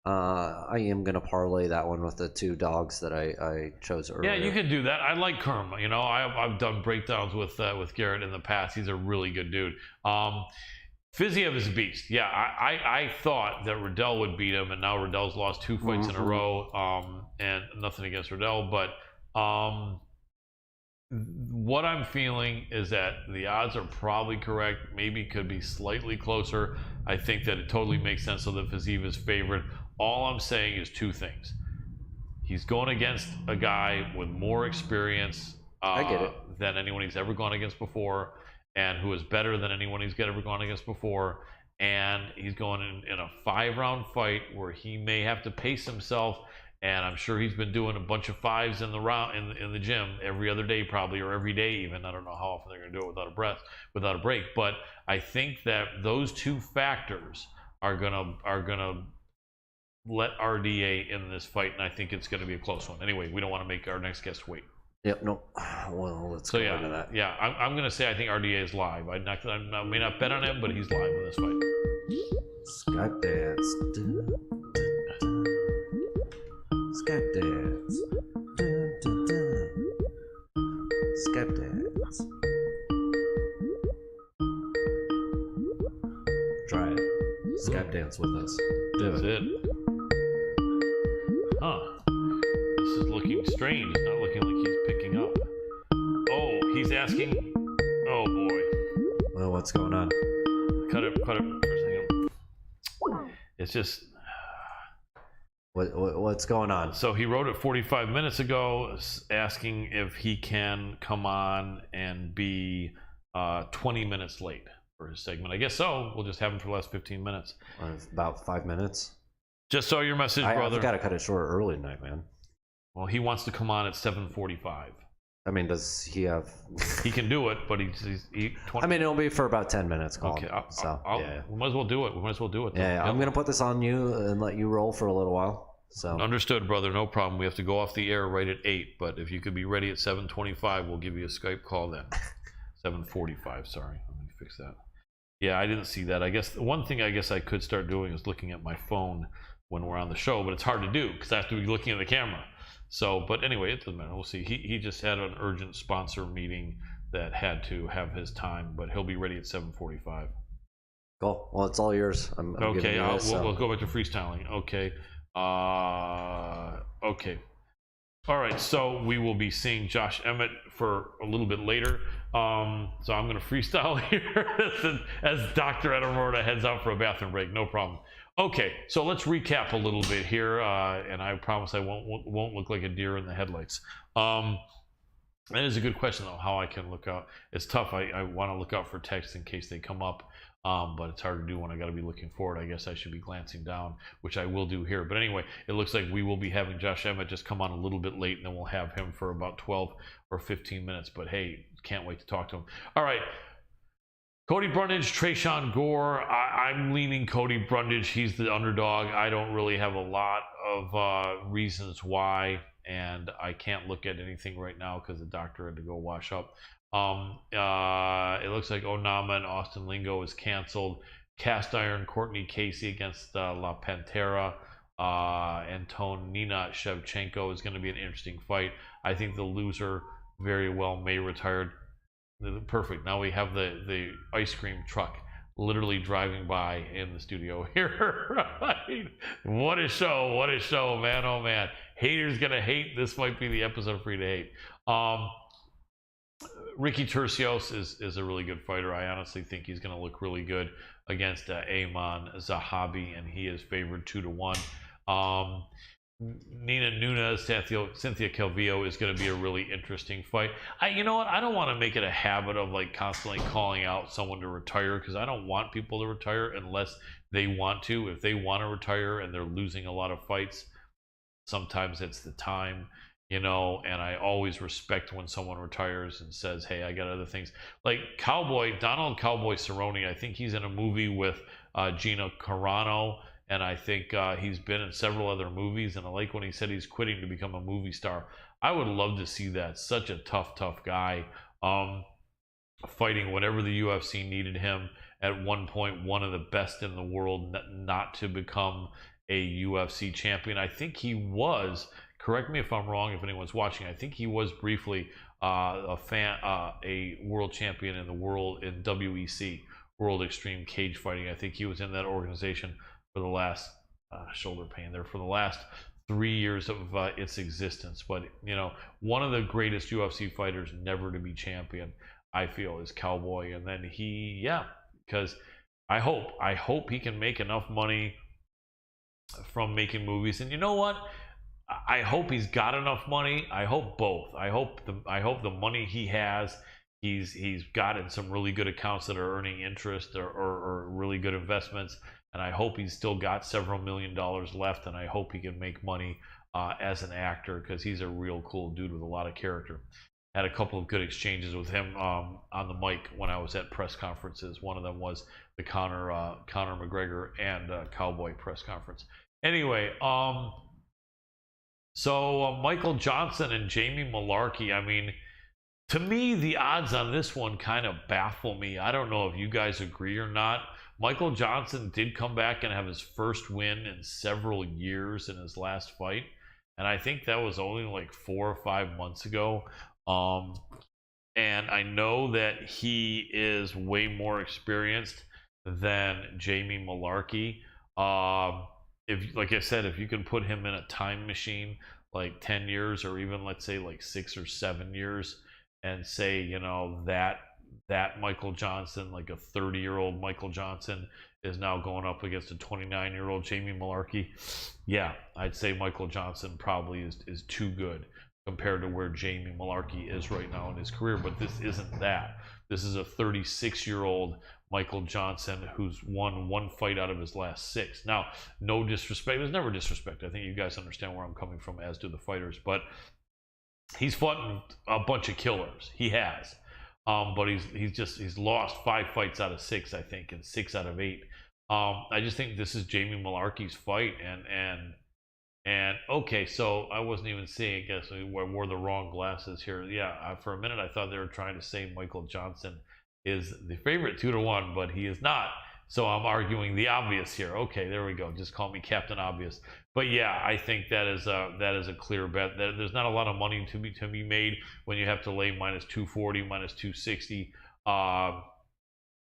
I am going to parlay that one with the 2 dogs that I chose earlier. Yeah, you could do that. I like Kerm. I've done breakdowns with Garrett in the past. He's a really good dude. Fiziev is a beast. Yeah, I thought that Riddell would beat him, and now Riddell's lost 2 fights in a row, and nothing against Riddell, but what I'm feeling is that the odds are probably correct. Maybe could be slightly closer. I think that it totally makes sense so that Fiziev is favored. All I'm saying is 2 things. He's going against a guy with more experience than anyone he's ever gone against before, and who is better than anyone he's ever gone against before. And he's going in a 5-round fight where he may have to pace himself and I'm sure he's been doing a bunch of fives in the gym every other day, probably, or every day even. I don't know how often they're going to do it without a break. But I think that those two factors are gonna let RDA in this fight, and I think it's going to be a close one. Anyway, we don't want to make our next guest wait. Yep. No. Well, let's go into that. Yeah, I'm going to say I think RDA is live. I may not bet on him, but he's live in this fight. Skype dance. Skype dance. Skype dance. Try it. Skype dance with us. That's it. Huh. This is looking strange. It's not looking like he's picking up. Oh, he's asking. Oh boy. Well, what's going on? Cut it for a second. It's just. What's going on? So he wrote it 45 minutes ago, asking if he can come on and be 20 minutes late for his segment. I guess so. We'll just have him for the last 15 minutes. About 5 minutes. Just saw your message, brother. I gotta cut it short early tonight, man. Well, he wants to come on at 7:45. I mean, does he have? He can do it, but he's 20. I mean, it'll be for about 10 minutes. Colin. Okay, yeah. We might as well do it. We might as well do it. Yeah, I'm gonna put this on you and let you roll for a little while. So understood, brother. No problem. We have to go off the air right at 8, but if you could be ready at 7:25, we'll give you a Skype call then. 7:45. Sorry, let me fix that. Yeah, I didn't see that. I guess one thing I could start doing is looking at my phone when we're on the show, but it's hard to do because I have to be looking at the camera. So, but anyway, it doesn't matter. We'll see. He just had an urgent sponsor meeting that had to have his time, but he'll be ready at 7:45. Cool. Well, it's all yours. I'm okay. We'll go back to freestyling. Okay. Okay. All right. So we will be seeing Josh Emmett for a little bit later. So I'm going to freestyle here as Dr. Adam Roorda heads out for a bathroom break. No problem. Okay, so let's recap a little bit here, and I promise I won't look like a deer in the headlights. That is a good question, though, how I can look out. It's tough. I want to look out for text in case they come up, but it's hard to do when I got to be looking forward. I guess I should be glancing down, which I will do here. But anyway, it looks like we will be having Josh Emmett just come on a little bit late, and then we'll have him for about 12 or 15 minutes. But hey, can't wait to talk to him. All right. Cody Brundage, Trayshawn Gore. I'm leaning Cody Brundage. He's the underdog. I don't really have a lot of reasons why, and I can't look at anything right now because the doctor had to go wash up. It looks like Onama and Austin Lingo is canceled. Cast Iron Courtney Casey against La Pantera. Antonina Shevchenko is going to be an interesting fight. I think the loser very well may retire. Perfect. Now we have the ice cream truck literally driving by in the studio here. Right? What a show, man. Oh man, haters gonna hate. This might be the episode for you to hate. Ricky Tercios is a really good fighter. I honestly think he's gonna look really good against Ayman Zahabi, and he is favored 2-1. Nina Nunes, Cynthia Calvillo is going to be a really interesting fight. You know what? I don't want to make it a habit of like constantly calling out someone to retire because I don't want people to retire unless they want to. If they want to retire and they're losing a lot of fights, sometimes it's the time, and I always respect when someone retires and says, hey, I got other things. Like Donald Cowboy Cerrone, I think he's in a movie with Gina Carano. And I think he's been in several other movies, and I like when he said he's quitting to become a movie star. I would love to see that. Such a tough guy, fighting whenever the UFC needed him. At one point, one of the best in the world, not to become a UFC champion. I think he was, correct me if I'm wrong if anyone's watching, I think he was briefly a world champion in WEC, World Extreme Cage Fighting. I think he was in that organization for the last shoulder pain there for the last 3 years of its existence. But one of the greatest UFC fighters never to be champion, I feel, is Cowboy. And then because I hope he can make enough money from making movies. And you know what? I hope he's got enough money. I hope both. I hope the money he has, he's got in some really good accounts that are earning interest or really good investments. And I hope he's still got several $1 million left, and I hope he can make money as an actor, because he's a real cool dude with a lot of character. Had a couple of good exchanges with him on the mic when I was at press conferences. One of them was the Conor McGregor and Cowboy press conference. Anyway, so Michael Johnson and Jamie Malarkey. I mean, to me, the odds on this one kind of baffle me. I don't know if you guys agree or not. Michael Johnson did come back and have his first win in several years in his last fight. And I think that was only like 4 or 5 months ago. And I know that he is way more experienced than Jamie Malarkey. If, like I said, if you can put him in a time machine, like 10 years or even let's say like 6 or 7 years, and say, you know, that Michael Johnson, like a 30-year-old Michael Johnson, is now going up against a 29-year-old Jamie Malarkey. Yeah, I'd say Michael Johnson probably is too good compared to where Jamie Malarkey is right now in his career. But this isn't that. This is a 36-year-old Michael Johnson who's won 1 fight out of his last 6. Now, no disrespect. There's never disrespect. I think you guys understand where I'm coming from, as do the fighters. But he's fought a bunch of killers. He has. But he's lost 5 fights out of 6, I think, and 6 out of 8. I just think this is Jamie Malarkey's fight, and okay, so I wasn't even seeing. I guess I wore the wrong glasses here. Yeah, for a minute I thought they were trying to say Michael Johnson is the favorite 2-1, but he is not. So I'm arguing the obvious here. Okay, there we go. Just call me Captain Obvious. But yeah, I think that is a clear bet. There's not a lot of money to be made when you have to lay minus 240, minus 260.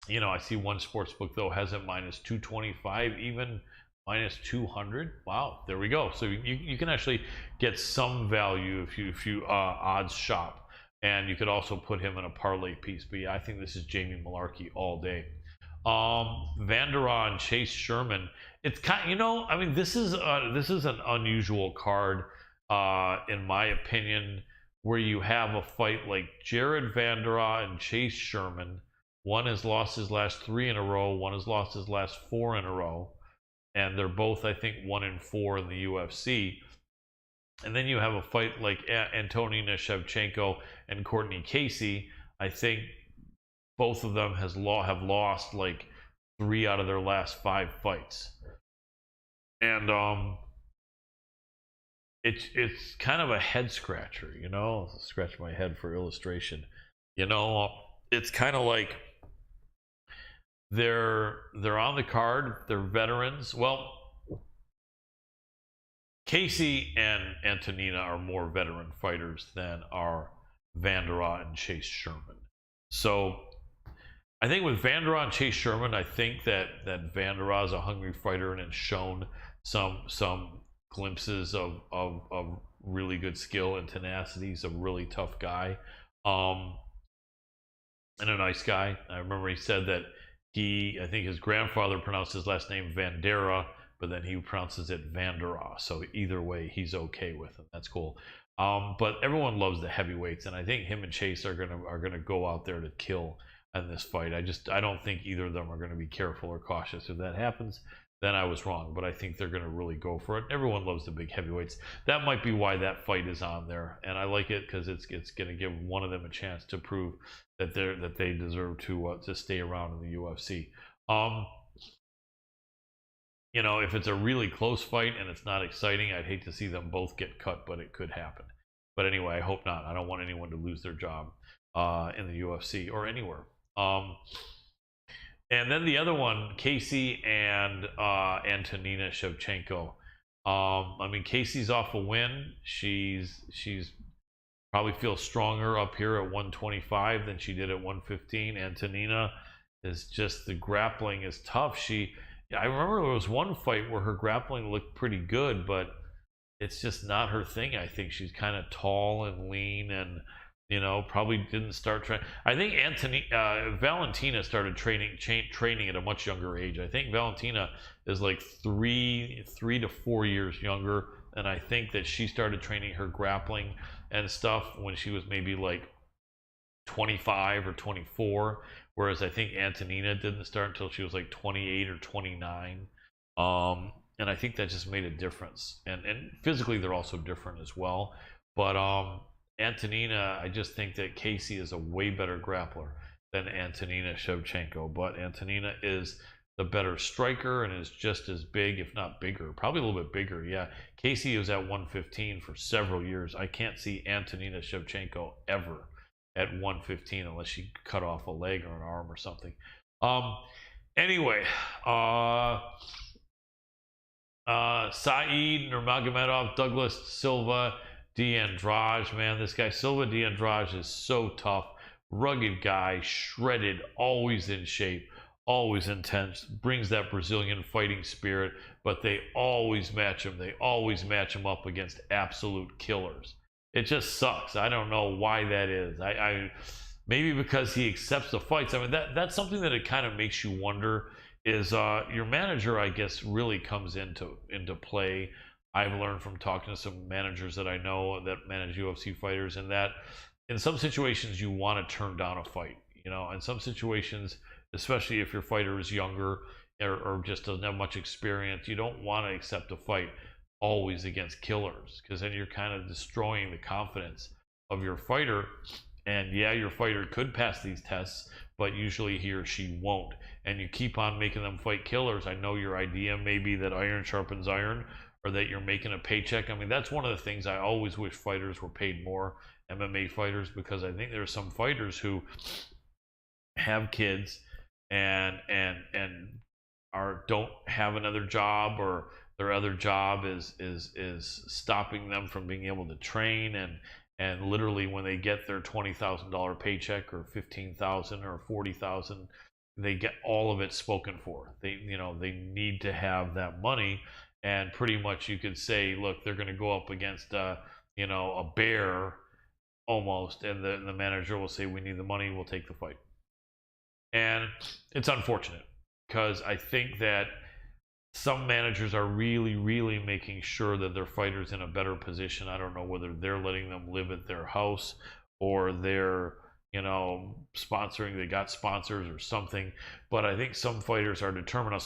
You know, I see one sports book though has it minus 225, even minus 200. Wow, there we go. So you can actually get some value if you odds shop, and you could also put him in a parlay piece. But yeah, I think this is Jamie Malarkey all day. Vanderaa and Chase Sherman. It's kind, you know, I mean, this is an unusual card, in my opinion, where you have a fight like Jared Vanderaa and Chase Sherman. One has lost his last 3 in a row. One has lost his last 4 in a row, and they're both, I think, 1-4 in the UFC. And then you have a fight like Antonina Shevchenko and Courtney Casey. I think both of them have lost like 3 out of their last 5 fights, and it's kind of a head scratcher, you know. I'll scratch my head for illustration. You know, it's kind of like they're on the card. They're veterans. Well, Casey and Antonina are more veteran fighters than are Vanderaa and Chase Sherman. So I think with Vanderaa and Chase Sherman, I think that Vanderaa is a hungry fighter and has shown some glimpses of really good skill and tenacity. He's a really tough guy, and a nice guy. I remember he said that I think his grandfather pronounced his last name Vandera, but then he pronounces it Vanderaa. So either way, he's okay with it. That's cool. But everyone loves the heavyweights, and I think him and Chase are gonna go out there to kill in this fight. I don't think either of them are going to be careful or cautious. If that happens, then I was wrong. But I think they're going to really go for it. Everyone loves the big heavyweights. That might be why that fight is on there, and I like it because it's going to give one of them a chance to prove that they deserve to stay around in the UFC. You know, if it's a really close fight and it's not exciting, I'd hate to see them both get cut, but it could happen. But anyway, I hope not. I don't want anyone to lose their job in the UFC or anywhere. And then the other one, Casey and Antonina Shevchenko. I mean, Casey's off a win. She's probably feels stronger up here at 125 than she did at 115. Antonina is just, the grappling is tough. I remember there was one fight where her grappling looked pretty good, but it's just not her thing. I think she's kind of tall and lean, and you know, probably didn't start training. I think Valentina started training at a much younger age. I think Valentina is like 3 to 4 years younger, and I think that she started training her grappling and stuff when she was maybe like 25 or 24, whereas I think Antonina didn't start until she was like 28 or 29. And and I think that just made a difference. And physically, they're also different as well. But Antonina, I just think that Casey is a way better grappler than Antonina Shevchenko. But Antonina is the better striker and is just as big, if not bigger, probably a little bit bigger. Yeah, Casey was at 115 for several years. I can't see Antonina Shevchenko ever at 115 unless she cut off a leg or an arm or something. Anyway, Saeed Nurmagomedov, Douglas Silva, D'Andrade, man, this guy Silva D'Andrade is so tough, rugged guy, shredded, always in shape, always intense, brings that Brazilian fighting spirit, but they always match him. They always match him up against absolute killers. It just sucks. I don't know why that is. I maybe because he accepts the fights. I mean, that's something that it kind of makes you wonder. Is your manager, I guess, really comes into play. I've learned from talking to some managers that I know that manage UFC fighters, and that in some situations you want to turn down a fight. You know, in some situations, especially if your fighter is younger or just doesn't have much experience, you don't want to accept a fight always against killers, because then you're kind of destroying the confidence of your fighter. And yeah, your fighter could pass these tests, but usually he or she won't. And you keep on making them fight killers. I know your idea may be that iron sharpens iron, or that you're making a paycheck. I mean, that's one of the things I always wish fighters were paid more, MMA fighters, because I think there are some fighters who have kids and don't have another job, or their other job is stopping them from being able to train, and literally when they get their $20,000 paycheck or $15,000 or $40,000, they get all of it spoken for. They need to have that money, and pretty much you could say, look, they're going to go up against a bear almost, and the manager will say, we need the money, we'll take the fight. And it's unfortunate, because I think that some managers are really, really making sure that their fighter's in a better position. I don't know whether they're letting them live at their house, or they're, sponsoring, they got sponsors or something. But I think some fighters are determined. Now,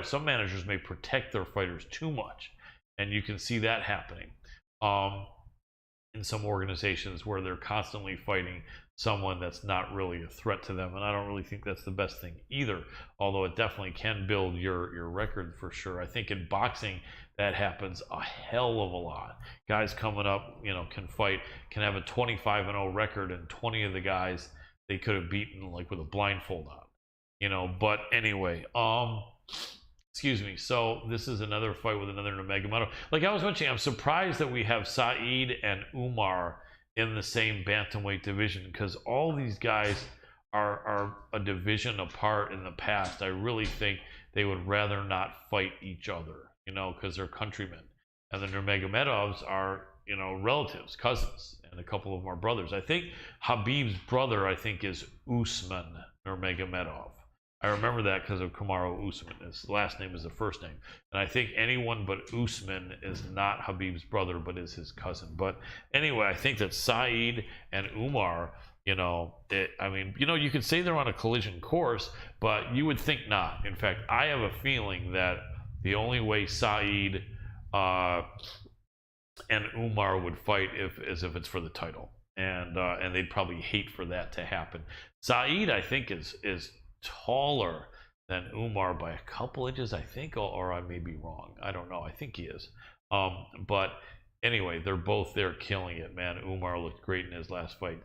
some managers may protect their fighters too much, and you can see that happening in some organizations where they're constantly fighting someone that's not really a threat to them. And I don't really think that's the best thing either, although it definitely can build your record for sure. I think in boxing that happens a hell of a lot. Guys coming up, can fight, can have a 25-0 record, and 20 of the guys they could have beaten like with a blindfold on. But anyway, excuse me. So this is another fight with another Nurmagomedov. Like I was mentioning, I'm surprised that we have Saeed and Umar in the same bantamweight division, because all these guys are a division apart in the past. I really think they would rather not fight each other, because they're countrymen. And the Nurmagomedovs are, relatives, cousins, and a couple of them are brothers. I think Habib's brother, is Usman Nurmagomedov. I remember that because of Kamaru Usman. His last name is the first name. And I think anyone but Usman is not Habib's brother, but is his cousin. But anyway, I think that Saeed and Umar, you could say they're on a collision course, but you would think not. In fact, I have a feeling that the only way Saeed and Umar would fight is if it's for the title. And they'd probably hate for that to happen. Saeed, I think, is taller than Umar by a couple inches, I think, or I may be wrong. I don't know. I think he is. But anyway, they're both there killing it, man. Umar looked great in his last fight.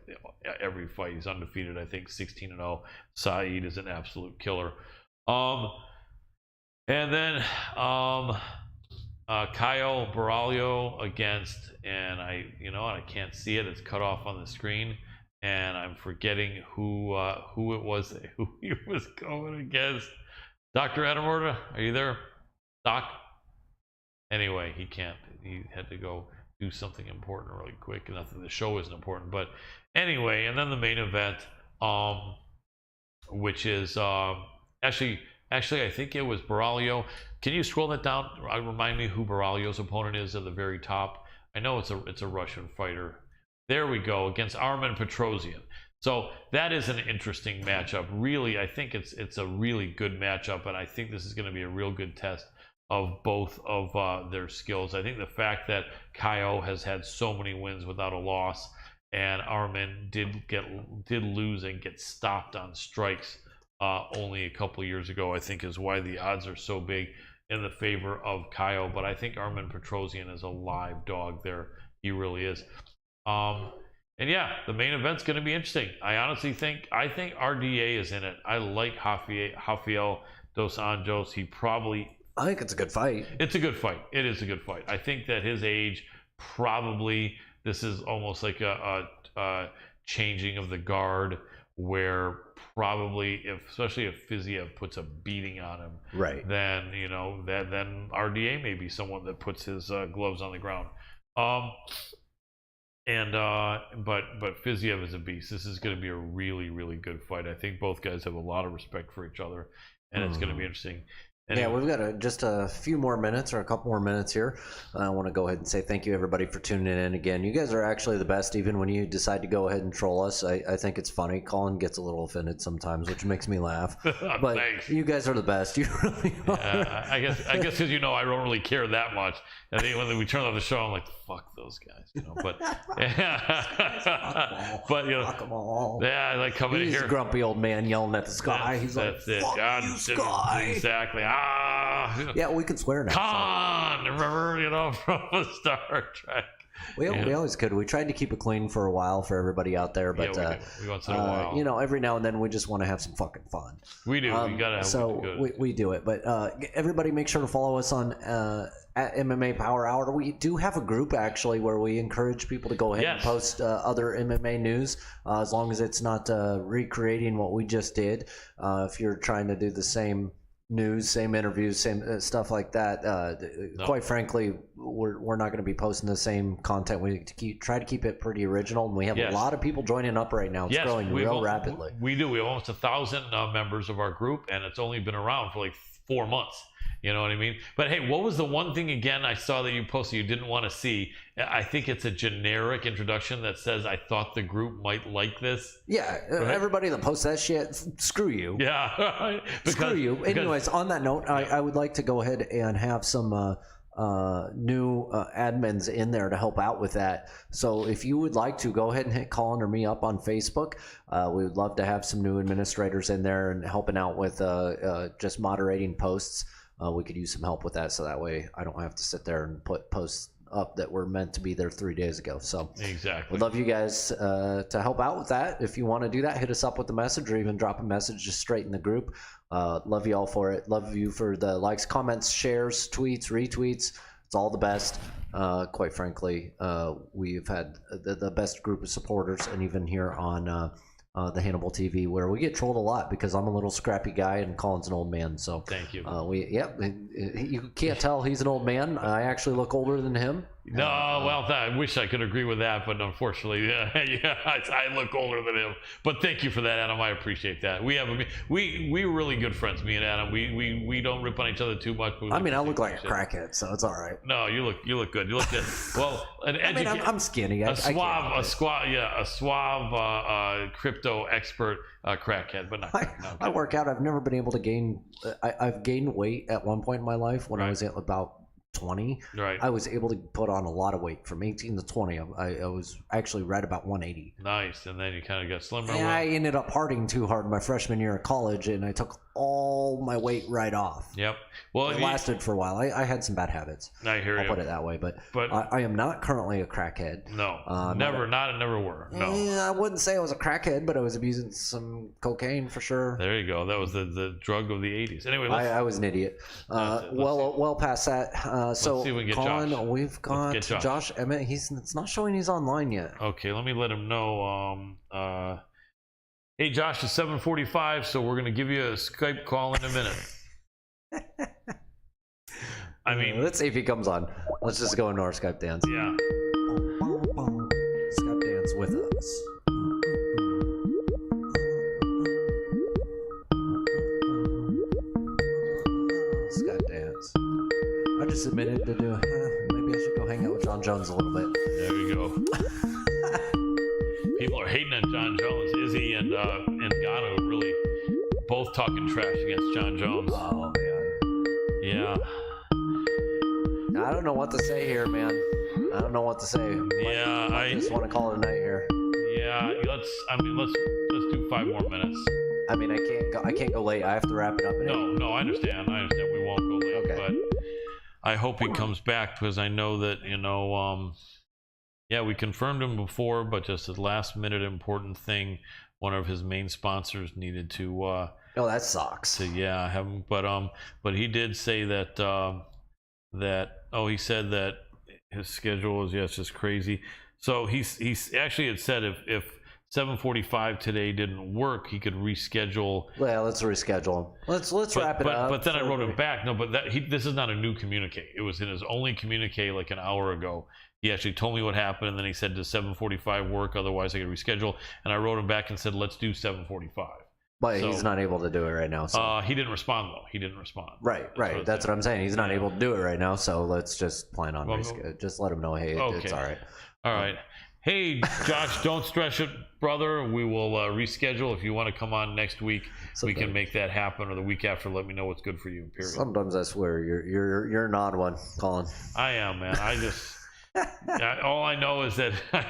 Every fight, he's undefeated, I think 16-0. Saeed is an absolute killer. And then Caio Borralho against, and I can't see it. It's cut off on the screen. And I'm forgetting who it was, who he was going against. Dr. Adam Roorda, are you there? Doc? Anyway, he can't. He had to go do something important really quick. Nothing. The show isn't important. But anyway, and then the main event, which is actually, I think it was Borralho. Can you scroll that down? Remind me who Borralho's opponent is at the very top. I know it's a Russian fighter. There we go, against Armen Petrosyan. So that is an interesting matchup. Really, I think it's a really good matchup, and I think this is going to be a real good test both of their skills. I think the fact that Kaio has had so many wins without a loss, and Armin did lose and get stopped on strikes only a couple of years ago, I think is why the odds are so big in the favor of Kaio. But I think Armin Petrosian is a live dog there. He really is. And yeah, the main event's going to be interesting. I think RDA is in it. I like Rafael dos Anjos. I think it's a good fight. It's a good fight. It is a good fight. I think that his age, probably, this is almost like a changing of the guard, where probably, especially if Fiziev puts a beating on him, right, then then RDA may be someone that puts his gloves on the ground. But Fiziev is a beast. This is going to be a really, really good fight. I think both guys have a lot of respect for each other, and it's going to be interesting. Anyway. Yeah, we've got just a few more minutes, or a couple more minutes here. I want to go ahead and say thank you, everybody, for tuning in again. You guys are actually the best, even when you decide to go ahead and troll us. I think it's funny. Colin gets a little offended sometimes, which makes me laugh. But thanks. You guys are the best. You really are. I guess because I don't really care that much. I think when we turn on the show, I'm like, fuck those guys, But but fuck them all. Yeah, I like coming in here. He's a grumpy old man yelling at the sky. He's that's like, it. fuck God, you, sky. Exactly. Yeah, we can swear now. Khan, remember, from Star Trek. We always could. We tried to keep it clean for a while for everybody out there, but we once in a while. Every now and then we just want to have some fucking fun. We do. We gotta have we do it. But everybody, make sure to follow us on at MMA Power Hour. We do have a group actually where we encourage people to go ahead and post other MMA news, as long as it's not recreating what we just did. If you're trying to do the same news, same interviews, same stuff like that, quite frankly, we're not going to be posting the same content. We try to keep it pretty original, and we have a lot of people joining up right now. It's growing real rapidly. We do. We have almost 1,000 members of our group, and it's only been around for like 4 months. You know what I mean? But hey, what was the one thing again I saw that you posted you didn't want to see? I think it's a generic introduction that says, I thought the group might like this. Yeah, everybody that posts that shit, screw you. Yeah. Screw you. Anyways, on that note, I would like to go ahead and have some new admins in there to help out with that. So if you would like to, go ahead and hit Colin or me up on Facebook. We would love to have some new administrators in there and helping out with just moderating posts. We could use some help with that, so that way I don't have to sit there and put posts up that were meant to be there 3 days ago. So exactly, we'd love you guys to help out with that. If you want to do that, hit us up with a message, or even drop a message just straight in the group. Love you all for it. Love you for the likes, comments, shares, tweets, retweets. It's all the best. Quite frankly, we've had the best group of supporters, and even here on the Hannibal TV, where we get trolled a lot because I'm a little scrappy guy and Colin's an old man. So thank you. You can't tell he's an old man. I actually look older than him. No, well, I wish I could agree with that, but unfortunately, I look older than him. But thank you for that, Adam. I appreciate that. We're really good friends, me and Adam. We don't rip on each other too much. I look like a crackhead, so it's all right. No, you look good. You look good. Well, I'm skinny. A suave crypto expert crackhead, but not. I work out. I've never been able to gain. I've gained weight at one point in my life when I was at about 20. Right. I was able to put on a lot of weight from 18 to 20. I was actually right about 180. Nice. And then you kind of got slimmer. And I ended up partying too hard my freshman year of college, and I took all my weight right off. Yep. Well, it lasted for a while. I had some bad habits. I hear you. I'll put it that way. But I am not currently a crackhead. No. Never were. No. I wouldn't say I was a crackhead, but I was abusing some cocaine for sure. There you go. That was the drug of the 80s. Anyway, I was an idiot. Well past that. So let's see if we can get Colin, Josh. we've got Josh Emmett. It's not showing he's online yet. Okay, let me let him know. Hey Josh, it's 7:45, so we're gonna give you a Skype call in a minute. Let's see if he comes on. Let's just go into our Skype dance. Yeah. Skype dance with us. Skype dance. I just admitted to do. Maybe I should go hang out with John Jones a little bit. There you go. People are hating on John Jones. Izzy and Gatto really both talking trash against John Jones. Oh man. Yeah. I don't know what to say here, man. I don't know what to say. Yeah, I just want to call it a night here. Yeah, let's do 5 more minutes. I mean, I can't go late. I have to wrap it up. No, I understand. We won't go late, Okay. but I hope he comes back, because I know that, we confirmed him before, but just a last minute important thing. One of his main sponsors needed to Oh, that sucks. have him, but he did say that he said that his schedule is just crazy. So he's actually had said if 7:45 today didn't work, he could reschedule. Well, let's reschedule. Let's wrap it up. But then I wrote him back. No, but this is not a new communique. It was in his only communique like an hour ago. He actually told me what happened, and then he said, does 7:45 work? Otherwise, I could reschedule. And I wrote him back and said, let's do 7:45. But he's not able to do it right now. So. He didn't respond, though. He didn't respond. Right. That's what I'm saying. He's not able to do it right now, so let's just plan on reschedule. Just let him know, hey, it's all right. All right. Hey, Josh, don't stress it, brother. We will reschedule. If you want to come on next week, we can make that happen, or the week after. Let me know what's good for you, period. Sometimes I swear you're an odd one, Colin. I am, man. I just... all I know is that I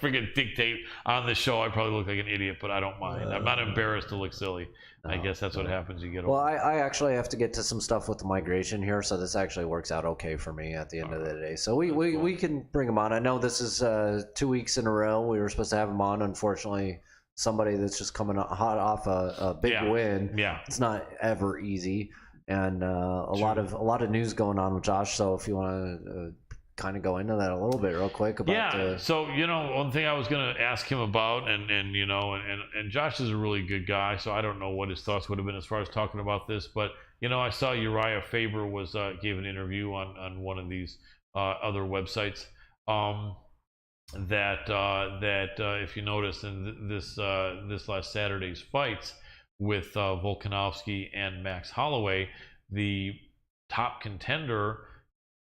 freaking dictate on the show. I probably look like an idiot, but I don't mind. I'm not embarrassed to look silly. I guess that's what happens. You get older. Well, I actually have to get to some stuff with the migration here, so this actually works out okay for me at the end of the day. So we can bring him on. I know this is 2 weeks in a row. We were supposed to have him on. Unfortunately, somebody that's just coming hot off a big win. Yeah, it's not ever easy, and a lot of news going on with Josh. So if you want to. Kind of go into that a little bit real quick about so one thing I was going to ask him about, and Josh is a really good guy, so I don't know what his thoughts would have been as far as talking about this, but I saw Uriah Faber gave an interview on one of these other websites that if you notice in this last Saturday's fights with Volkanovski and Max Holloway, the top contender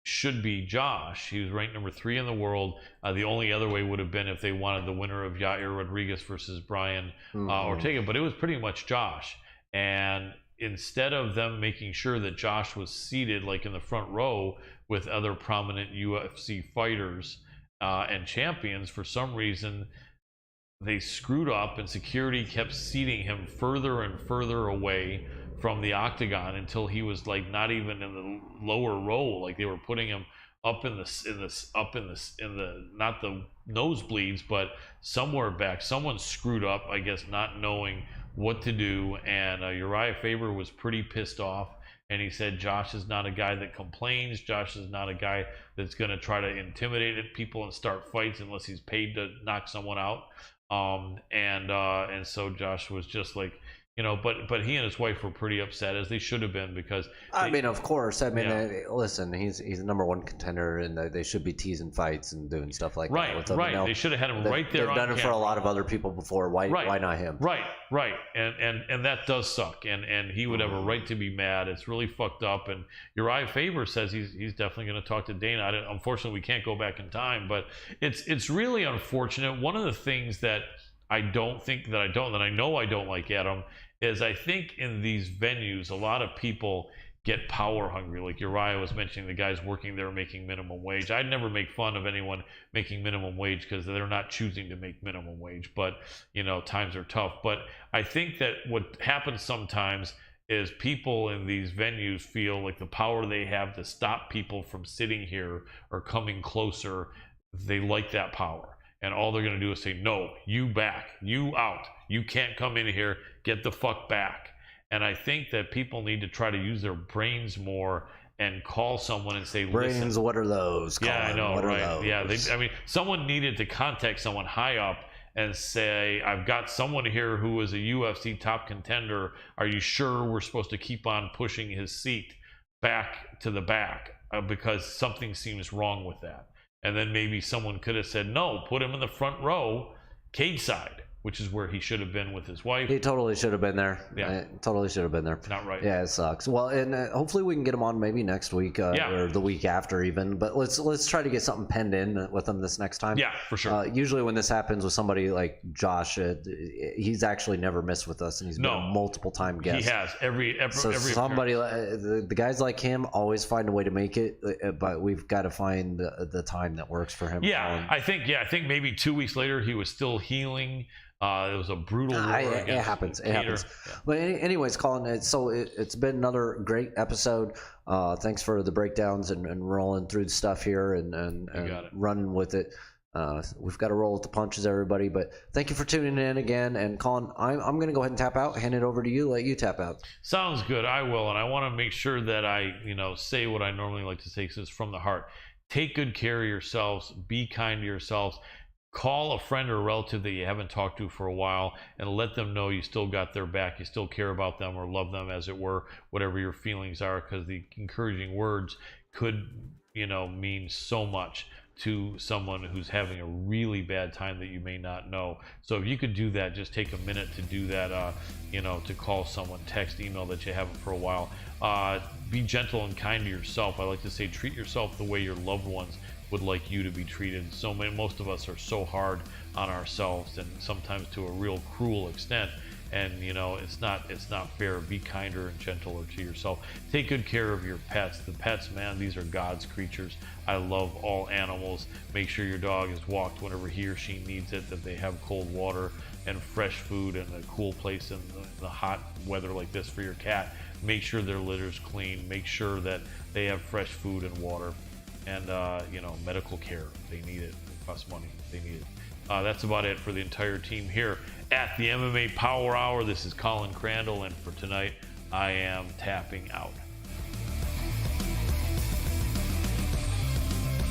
should be Josh. He was ranked number 3 in the world. The only other way would have been if they wanted the winner of Yair Rodriguez versus Brian Ortega, but it was pretty much Josh. And instead of them making sure that Josh was seated like in the front row with other prominent UFC fighters and champions, for some reason they screwed up, and security kept seating him further and further away from the octagon until he was like not even in the lower row. Like they were putting him up in the not the nosebleeds, but somewhere back. Someone screwed up, I guess, not knowing what to do, and Uriah Faber was pretty pissed off, and he said Josh is not a guy that complains. Josh is not a guy that's going to try to intimidate people and start fights unless he's paid to knock someone out. And so Josh was just like, but he and his wife were pretty upset, as they should have been, because I mean, of course. I mean, listen, he's the number 1 contender, and they should be teasing fights and doing stuff like that with him. Right. They should have had him right there. They've done it for a lot of other people before. Why not him? Right. And that does suck. And he would have a right to be mad. It's really fucked up. And Uriah Faber says he's definitely going to talk to Dana. Unfortunately, we can't go back in time, but it's really unfortunate. One of the things that I know I don't like, Adam, is I think in these venues, a lot of people get power hungry. Like Uriah was mentioning, the guys working there making minimum wage. I'd never make fun of anyone making minimum wage because they're not choosing to make minimum wage, but times are tough. But I think that what happens sometimes is people in these venues feel like the power they have to stop people from sitting here or coming closer, they like that power. And all they're going to do is say, no, you back, you out, you can't come in here, get the fuck back. And I think that people need to try to use their brains more and call someone and say, brains, listen. What are those, Colin? Yeah, I know, what right? Yeah, someone needed to contact someone high up and say, I've got someone here who is a UFC top contender. Are you sure we're supposed to keep on pushing his seat back to the back? Because something seems wrong with that. And then maybe someone could have said, no, put him in the front row, cage side. which is where he should have been with his wife. He totally should have been there. Yeah. Totally should have been there. Not right. Yeah, it sucks. Well, and hopefully we can get him on maybe next week or the week after even. But let's try to get something penned in with him this next time. Yeah, for sure. Usually when this happens with somebody like Josh, he's actually never missed with us, and he's been a multiple-time guest. He has every somebody the guys like him always find a way to make it, but we've got to find the time that works for him. Yeah, I think maybe 2 weeks later he was still healing. It was a brutal war. It happens. It happens. Yeah. But anyways, Colin, it's been another great episode. Thanks for the breakdowns and rolling through the stuff here and running with it. We've got to roll with the punches, everybody. But thank you for tuning in again. And Colin, I'm going to go ahead and tap out. Hand it over to you. Let you tap out. Sounds good. I will, and I want to make sure that I say what I normally like to say because it's from the heart. Take good care of yourselves. Be kind to yourselves. Call a friend or a relative that you haven't talked to for a while and let them know you still got their back, you still care about them or love them, as it were, whatever your feelings are, because the encouraging words could, mean so much to someone who's having a really bad time that you may not know. So if you could do that, just take a minute to do that, to call someone, text, email that you haven't for a while. Be gentle and kind to yourself. I like to say treat yourself the way your loved ones would like you to be treated. Most of us are so hard on ourselves, and sometimes to a real cruel extent. And it's not fair. Be kinder and gentler to yourself. Take good care of your pets. The pets, man, these are God's creatures. I love all animals. Make sure your dog is walked whenever he or she needs it, that they have cold water and fresh food and a cool place in the hot weather like this. For your cat, make sure their litter's clean. Make sure that they have fresh food and water. And, medical care. They need it. It costs money. They need it. That's about it for the entire team here at the MMA Power Hour. This is Colin Crandall, and for tonight, I am tapping out.